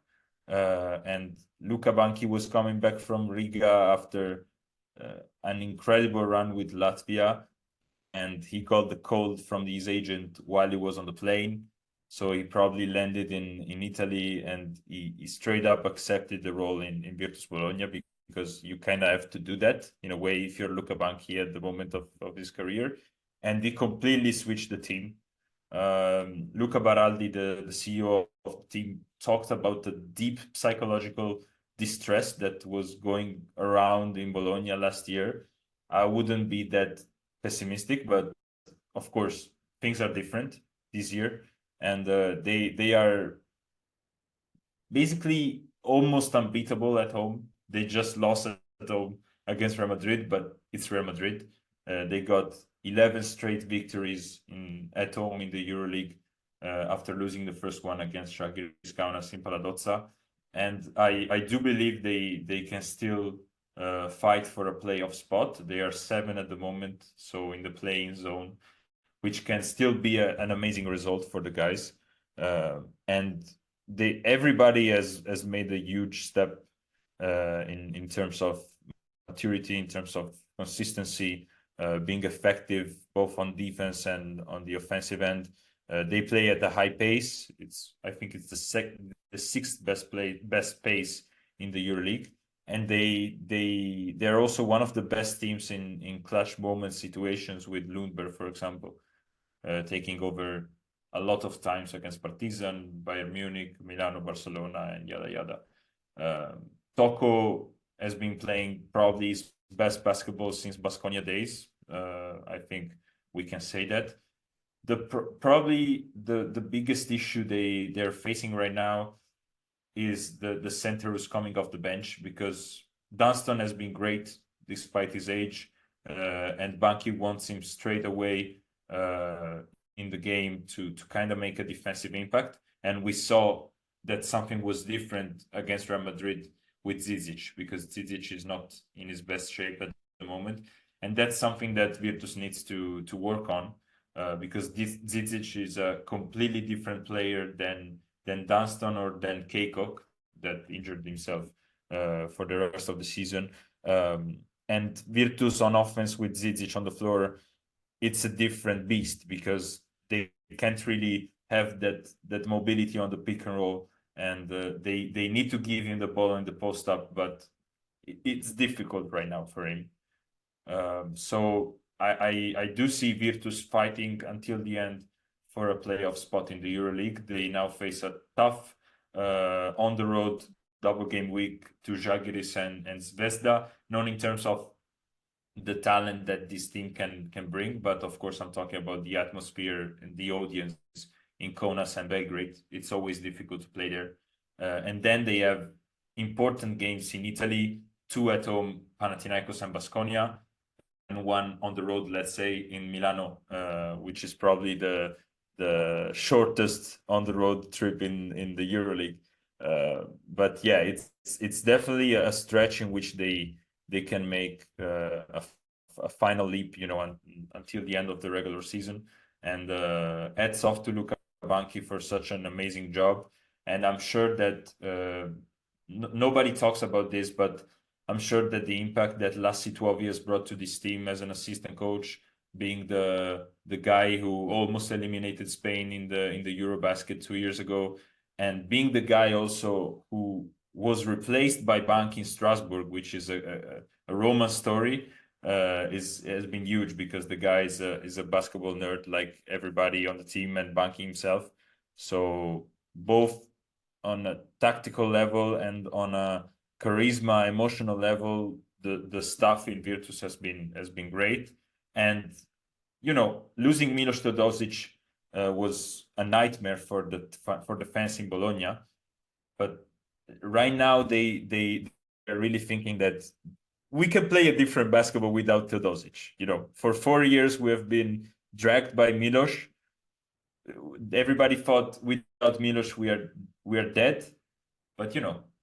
and Luca Banchi was coming back from Riga after an incredible run with Latvia, and he got the cold from his agent while he was on the plane. So he probably landed in Italy, and he straight up accepted the role in Virtus Bologna, because you kind of have to do that in a way if you're Luca Banchi at the moment of his career. And he completely switched the team. Luca Baraldi, the CEO of the team, talked about the deep psychological distress that was going around in Bologna last year. I wouldn't be that pessimistic, but of course things are different this year, and they are basically almost unbeatable at home. They just lost at home against Real Madrid, but it's Real Madrid. They got 11 straight victories at home in the EuroLeague after losing the first one against Žalgiris Kaunas in Paladozza. And I do believe they can still fight for a playoff spot. They are 7 at the moment, so in the playing zone, which can still be an amazing result for the guys. And everybody has made a huge step in terms of maturity, in terms of consistency, being effective both on defense and on the offensive end. They play at a high pace. I think it's the sixth best pace in the EuroLeague, and they're also one of the best teams in clutch moment situations, with Lundberg, for example, taking over a lot of times against Partizan, Bayern Munich, Milano, Barcelona, and yada yada. Toko has been playing probably his best basketball since Baskonia days. I think we can say that. Probably the biggest issue they're facing right now is the center who's coming off the bench, because Dunston has been great despite his age, and Banki wants him straight away in the game to kind of make a defensive impact. And we saw that something was different against Real Madrid with Zizic, because Zizic is not in his best shape at the moment, and that's something that Virtus needs to work on, because Zizic is a completely different player than Dunston or than Keikok, that injured himself for the rest of the season. And Virtus on offense with Zizic on the floor, it's a different beast, because they can't really have that mobility on the pick and roll, and they need to give him the ball in the post up, but it's difficult right now for him. So I do see Virtus fighting until the end for a playoff spot in the EuroLeague. They now face a tough on the road double game week to Žalgiris and Zvezda, known in terms of the talent that this team can bring. But of course, I'm talking about the atmosphere and the audience in Kaunas and Belgrade. It's always difficult to play there. And then they have important games in Italy, 2 at home, Panathinaikos and Baskonia, and 1 on the road, let's say, in Milano, which is probably the shortest on the road trip in the EuroLeague. But yeah, it's definitely a stretch in which they can make a final leap, until the end of the regular season. And hats off to Luca Banchi for such an amazing job. And I'm sure that nobody talks about this, but I'm sure that the impact that Lassi Tuovi has brought to this team as an assistant coach, being the guy who almost eliminated Spain in the Eurobasket 2 years ago, and being the guy also who was replaced by Banchi in Strasbourg, which is a Roman story, has been huge, because the guy is a basketball nerd like everybody on the team, and Banchi himself. So both on a tactical level and on a charisma, emotional level, the stuff in Virtus has been great. And losing Milos Teodosic was a nightmare for the fans in Bologna. But right now they are really thinking that we can play a different basketball without Teodosic. For 4 years we have been dragged by Milos. Everybody thought without Milos we are dead, but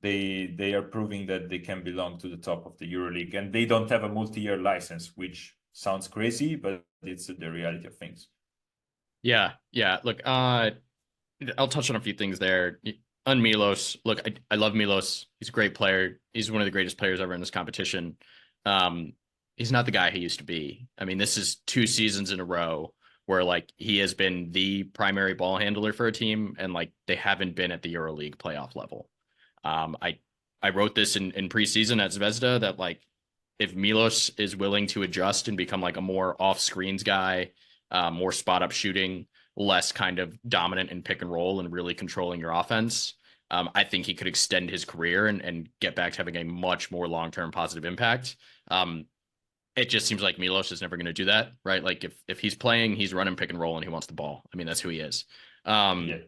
they are proving that they can belong to the top of the EuroLeague, and they don't have a multi-year license, which sounds crazy, but it's the reality of things. Yeah. Look, I'll touch on a few things there. On Milos, look, I love Milos. He's a great player. He's one of the greatest players ever in this competition. He's not the guy he used to be. I mean, this is 2 seasons in a row where he has been the primary ball handler for a team, and they haven't been at the EuroLeague playoff level. I wrote this in preseason at Zvezda that if Milos is willing to adjust and become a more off screens guy, more spot up shooting, less kind of dominant in pick and roll and really controlling your offense, I think he could extend his career and get back to having a much more long-term positive impact. It just seems like Milos is never going to do that, right? If he's playing, he's running pick and roll and he wants the ball. I mean, that's who he is. Yeah.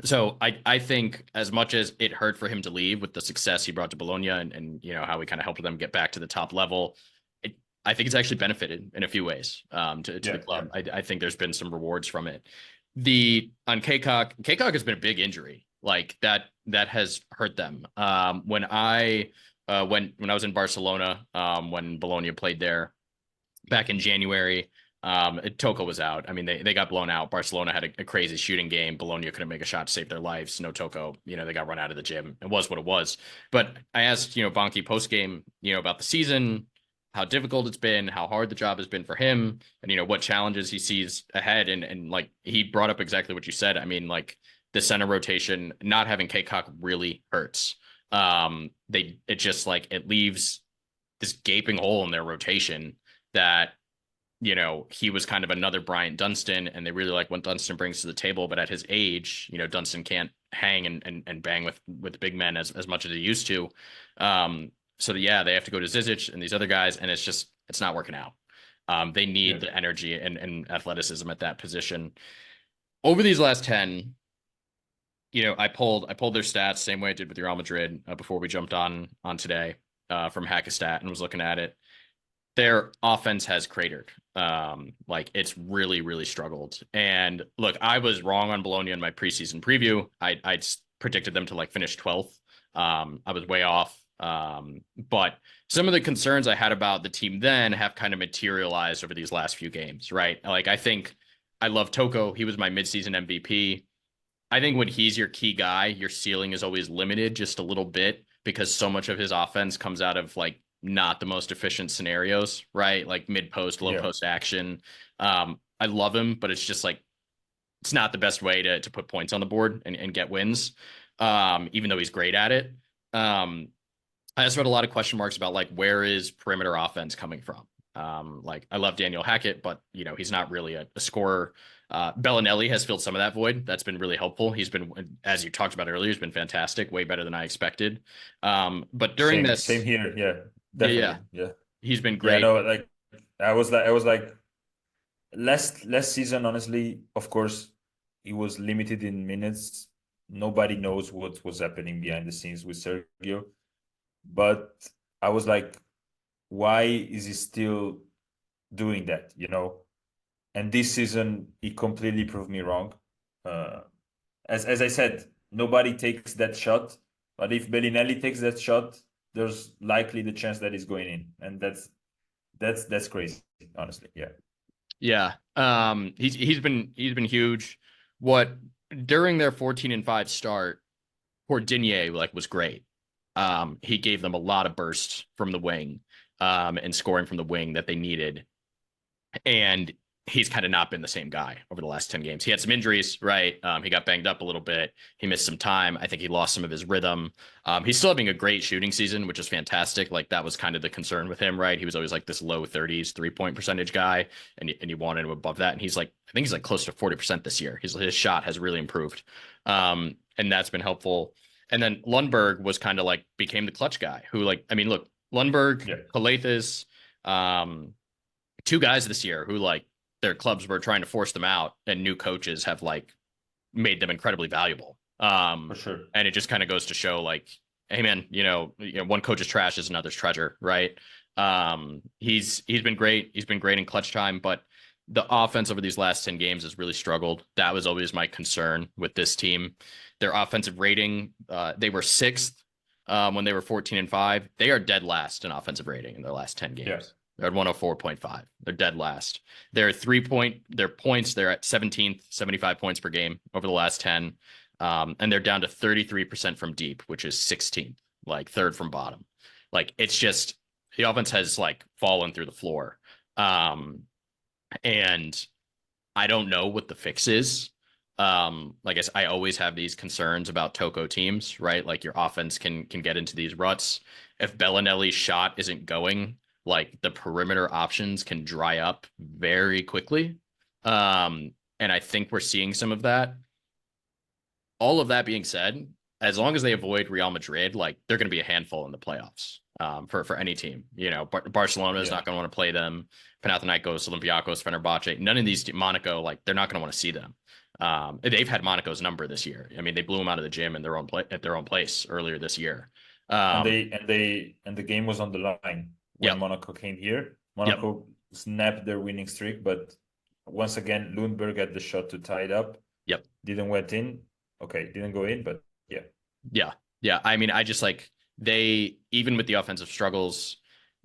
So I think as much as it hurt for him to leave with the success he brought to Bologna and how he kind of helped them get back to the top level, I think it's actually benefited in a few ways to the club. Yeah. I think there's been some rewards from it. On Keikok has been a big injury. That has hurt them. When I was in Barcelona, when Bologna played there back in January, Toko was out. I mean, they got blown out. Barcelona had a crazy shooting game. Bologna couldn't make a shot to save their lives. No Toko, they got run out of the gym. It was what it was. But I asked, Banchi post game, about the season. how difficult it's been, how hard the job has been for him, and what challenges he sees ahead. And like he brought up exactly what you said. I mean, like the center rotation, not having Kcock really hurts. It just like it leaves this gaping hole in their rotation that he was kind of another Bryant Dunston, and they really like what Dunston brings to the table. But at his age, Dunston can't hang and bang with big men as much as he used to. So yeah, they have to go to Zizic and these other guys, and it's not working out. They need the energy and athleticism at that position. Over these last 10, I pulled their stats same way I did with Real Madrid before we jumped on today from Hackastat and was looking at it. Their offense has cratered. Like it's really, really struggled. And look, I was wrong on Bologna in my preseason preview. I predicted them to like finish 12th. I was way off. But some of the concerns I had about the team then have kind of materialized over these last few games, right? Like I think I love Toko. He was my midseason MVP. I think when he's your key guy, your ceiling is always limited just a little bit because so much of his offense comes out of like not the most efficient scenarios, right? Like mid post, low post action. I love him, but it's just like it's not the best way to put points on the board and get wins. Even though he's great at it. I just read a lot of question marks about like where is perimeter offense coming from? Like I love Daniel Hackett, but he's not really a scorer. Bellinelli has filled some of that void. That's been really helpful. He's been, as you talked about earlier, he's been fantastic, way better than I expected. But during same here, yeah, definitely, yeah. He's been great. Yeah, no, like I was like last season, honestly, of course, he was limited in minutes. Nobody knows what was happening behind the scenes with Sergio, but I was like, why is he still doing that? And this season, he completely proved me wrong. As I said, nobody takes that shot, but if Bellinelli takes that shot, there's likely the chance that he's going in, and that's crazy, honestly. Yeah. Yeah. He's been huge. What during their 14-5 start, Cordinier like was great. He gave them a lot of bursts from the wing, and scoring from the wing that they needed. And he's kind of not been the same guy over the last 10 games. He had some injuries, right? He got banged up a little bit. He missed some time. I think he lost some of his rhythm. He's still having a great shooting season, which is fantastic. Like that was kind of the concern with him, right? He was always like this low 30s 3-point percentage guy, and you wanted him above that. And he's like, I think he's like close to 40% this year. His shot has really improved. And that's been helpful. And then Lundberg was kind of like became the clutch guy who like, I mean, look, Lundberg, Calathes, two guys this year who like their clubs were trying to force them out and new coaches have like made them incredibly valuable. For sure. And it just kind of goes to show like, hey man, one coach's trash is another's treasure, right? He's been great. He's been great in clutch time, but the offense over these last 10 games has really struggled. That was always my concern with this team. Their offensive rating, they were 6th when they were 14-5. They are dead last in offensive rating in their last 10 games. Yeah. They're at 104.5. They're dead last. Their points, they're at 17th, 75 points per game over the last 10. And they're down to 33% from deep, which is 16th, like third from bottom. Like it's just the offense has like fallen through the floor. And I don't know what the fix is. Like I always have these concerns about Toko teams, right? Like your offense can get into these ruts. If Bellinelli's shot isn't going, like the perimeter options can dry up very quickly. And I think we're seeing some of that. All of that being said, as long as they avoid Real Madrid, like they're going to be a handful in the playoffs for any team. Barcelona is not going to want to play them. Panathinaikos, Olympiacos, Fenerbahce, none of these, Monaco, like they're not going to want to see them. They've had Monaco's number this year. I mean, they blew them out of the gym in at their own place earlier this year. And the game was on the line when Monaco came here. Monaco snapped their winning streak, but once again, Lundberg had the shot to tie it up. Didn't went in. Okay, didn't go in, but yeah. I mean, I just like even with the offensive struggles,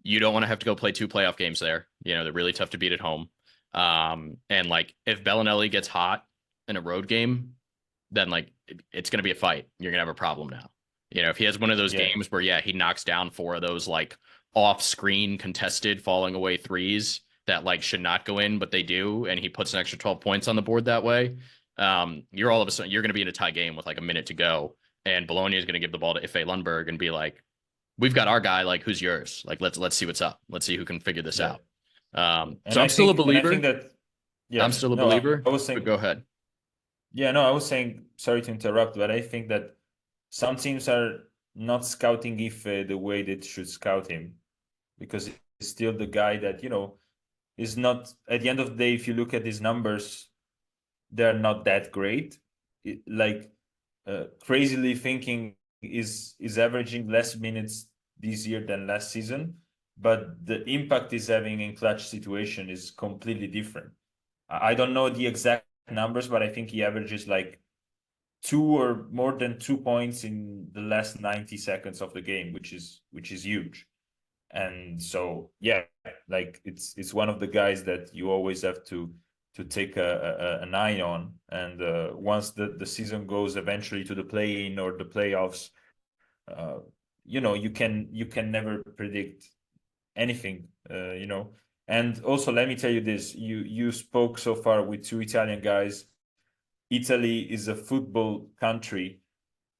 you don't want to have to go play 2 playoff games there. They're really tough to beat at home. And like if Bellinelli gets hot in a road game, then like it's going to be a fight. You're going to have a problem now. You know, if he has one of those Yeah. games where, yeah, he knocks down four of those like off-screen contested falling away threes that like should not go in, but they do, and he puts an extra 12 points on the board that way, you're all of a sudden you're going to be in a tie game with like a minute to go, and Bologna is going to give the ball to Ife Lundberg and be like, "We've got our guy. Like, who's yours? Like, let's see what's up. Let's see who can figure this Yeah. out." So I'm still a And I think believer. that, I'm yeah, still a no, believer. I was But saying, go ahead. yeah, no, I was saying, sorry to interrupt, but I think that some teams are not scouting Ife the way they should scout him, because he's still the guy that, is not, at the end of the day, if you look at his numbers, they're not that great. Like, crazily thinking is averaging less minutes this year than last season, but the impact he's having in clutch situation is completely different. I don't know the exact numbers, but I think he averages like 2 or more than 2 points in the last 90 seconds of the game, which is huge. And so, yeah, like it's one of the guys that you always have to take an eye on. And once the season goes eventually to the play-in or the playoffs, uh, you can never predict anything. And also, let me tell you this: you spoke so far with two Italian guys. Italy is a football country.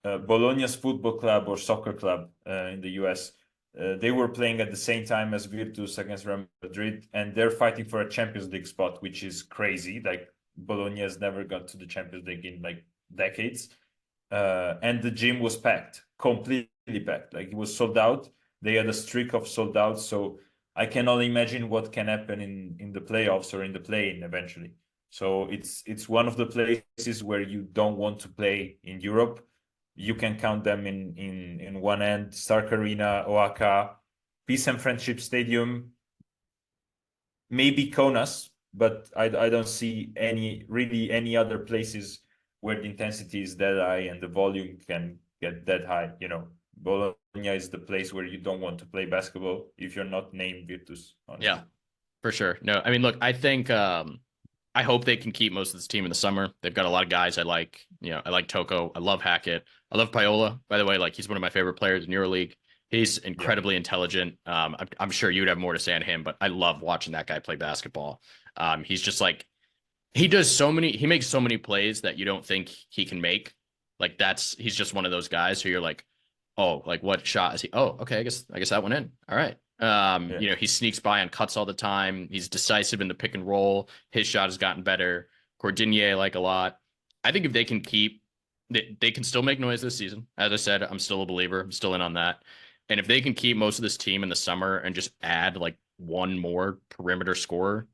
Bologna's football club or soccer club in the US. They were playing at the same time as Virtus against Real Madrid, and they're fighting for a Champions League spot, which is crazy. Like, Bologna has never got to the Champions League in like decades. And the gym was packed, completely packed. Like, it was sold out. They had a streak of sold out. So I can only imagine what can happen in the playoffs or in the play-in eventually. So it's one of the places where you don't want to play in Europe. You can count them in one end: Stark Arena, Oaka, Peace and Friendship Stadium, maybe Kaunas, but I don't see any other places where the intensity is that high and the volume can get that high. Bologna is the place where you don't want to play basketball if you're not named Virtus, Yeah, honestly. for sure. No, I mean, look, I think I hope they can keep most of this team in the summer. They've got a lot of guys I like. I like Toko. I love Hackett. I love Paola, by the way. Like, he's one of my favorite players in EuroLeague. He's Yeah. incredibly intelligent. I'm sure you'd have more to say on him, but I love watching that guy play basketball. He's just like, he makes so many plays that you don't think he can make. Like, he's just one of those guys who you're like, oh, like, what shot is he? Oh, okay, I guess that went in. All right. Yeah. He sneaks by on cuts all the time. He's decisive in the pick and roll. His shot has gotten better. Cordigny I like a lot. I think if they can they can still make noise this season. As I said, I'm still a believer. I'm still in on that. And if they can keep most of this team in the summer and just add like one more perimeter scorer,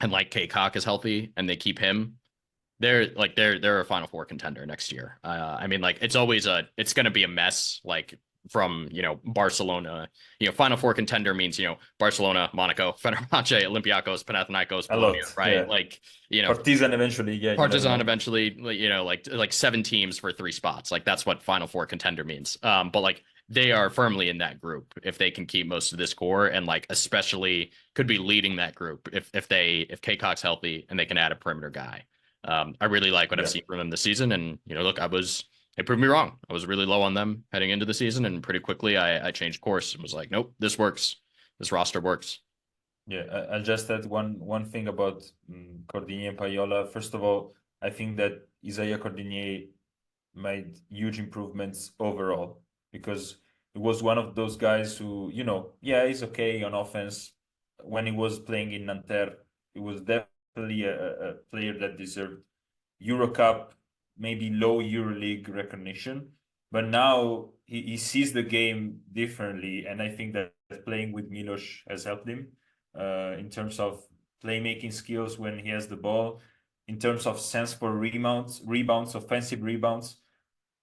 and like K-Cock is healthy and they keep him, they're a Final Four contender next year. I mean, like, it's gonna be a mess. Like, from Barcelona, Final Four contender means Barcelona, Monaco, Fenerbahce, Olympiacos, Panathinaikos, A Bologna, lot. right? Yeah. Like, Partizan eventually. Yeah, you never Partizan know. eventually, like seven teams for three spots. Like, that's what Final Four contender means. But like, they are firmly in that group if they can keep most of this core, and like especially could be leading that group if K-Cock's healthy and they can add a perimeter guy. I really like what I've Yeah. seen from them this season, and look, it proved me wrong. I was really low on them heading into the season, and pretty quickly I changed course and was like, nope, this works. This roster works. Yeah, I'll just add one thing about Cordigny and Payola. First of all, I think that Isaiah Cordigny made huge improvements overall, because he was one of those guys who, yeah, he's okay on offense. When he was playing in Nanterre, he was definitely a player that deserved Eurocup, maybe low EuroLeague recognition. But now he sees the game differently, and I think that playing with Milos has helped him in terms of playmaking skills when he has the ball, in terms of sense for rebounds, offensive rebounds.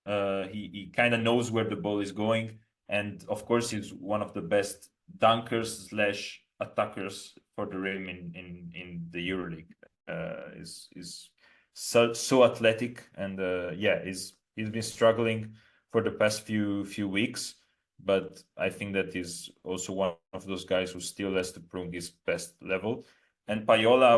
He kind of knows where the ball is going, and of course, he's one of the best dunkers slash attackers for the rim in the EuroLeague. Is so athletic, and yeah, he's been struggling for the past few weeks, but I think that he's also one of those guys who still has to prove his best level. And Payola,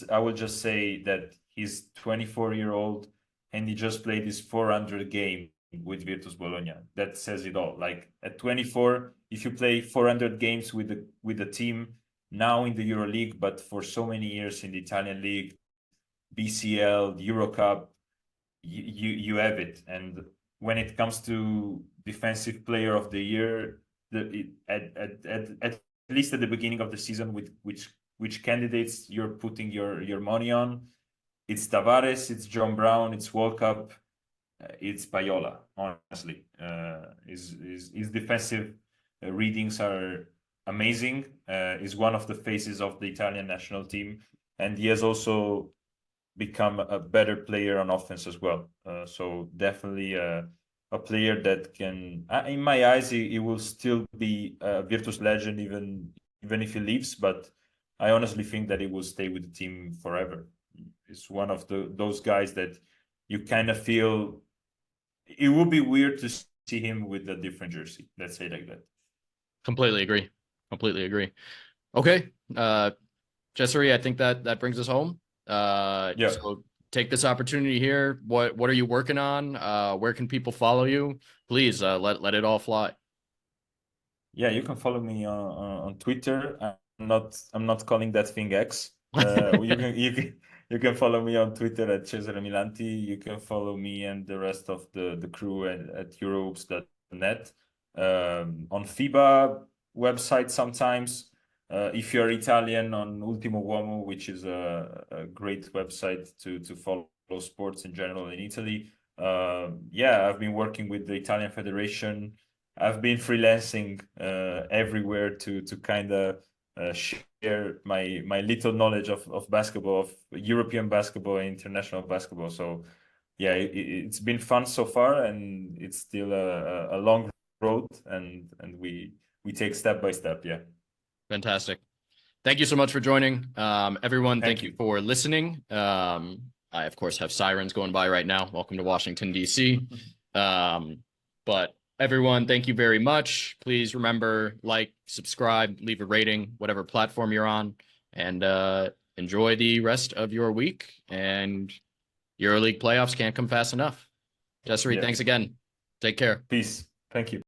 I will just say that he's 24-year-old and he just played his 400 game with Virtus Bologna. That says it all. Like at 24, if you play 400 games with the team now in the EuroLeague, but for so many years in the Italian League, BCL, the Euro Cup, you have it. And when it comes to defensive player of the year, at least at the beginning of the season, with which candidates you're putting your money on, it's Tavares, it's John Brown, it's World Cup, it's Paiola. Honestly, his defensive readings are amazing. Is one of the faces of the Italian national team, and he has also become a better player on offense as well. So definitely a player that can, in my eyes, he will still be a Virtus legend even if he leaves. But I honestly think that he will stay with the team forever. It's one of those guys that you kind of feel it would be weird to see him with a different jersey. Let's say like that. Completely agree. Completely agree. Okay. Cesare, I think that brings us home. Yeah. So take this opportunity here. What are you working on? Where can people follow you? Please let it all fly. Yeah, you can follow me on Twitter. I'm not calling that thing X. You can follow me on Twitter at Cesare Milanti. You can follow me and the rest of the crew at Euroops.net. On FIBA website sometimes. If you're Italian, on Ultimo Uomo, which is a great website to follow sports in general in Italy. Yeah, I've been working with the Italian Federation. I've been freelancing everywhere to kind of share my little knowledge of basketball, of European basketball and international basketball. So yeah, it's been fun so far, and it's still a long road, and we take step by step. Yeah. Fantastic. Thank you so much for joining. Everyone, thank you you. for listening. I, of course, have sirens going by right now. Welcome to Washington, D.C. But everyone, thank you very much. Please remember, like, subscribe, leave a rating, whatever platform you're on, and enjoy the rest of your week. And EuroLeague playoffs can't come fast enough. Cesare, Yeah. thanks again. Take care. Peace. Thank you.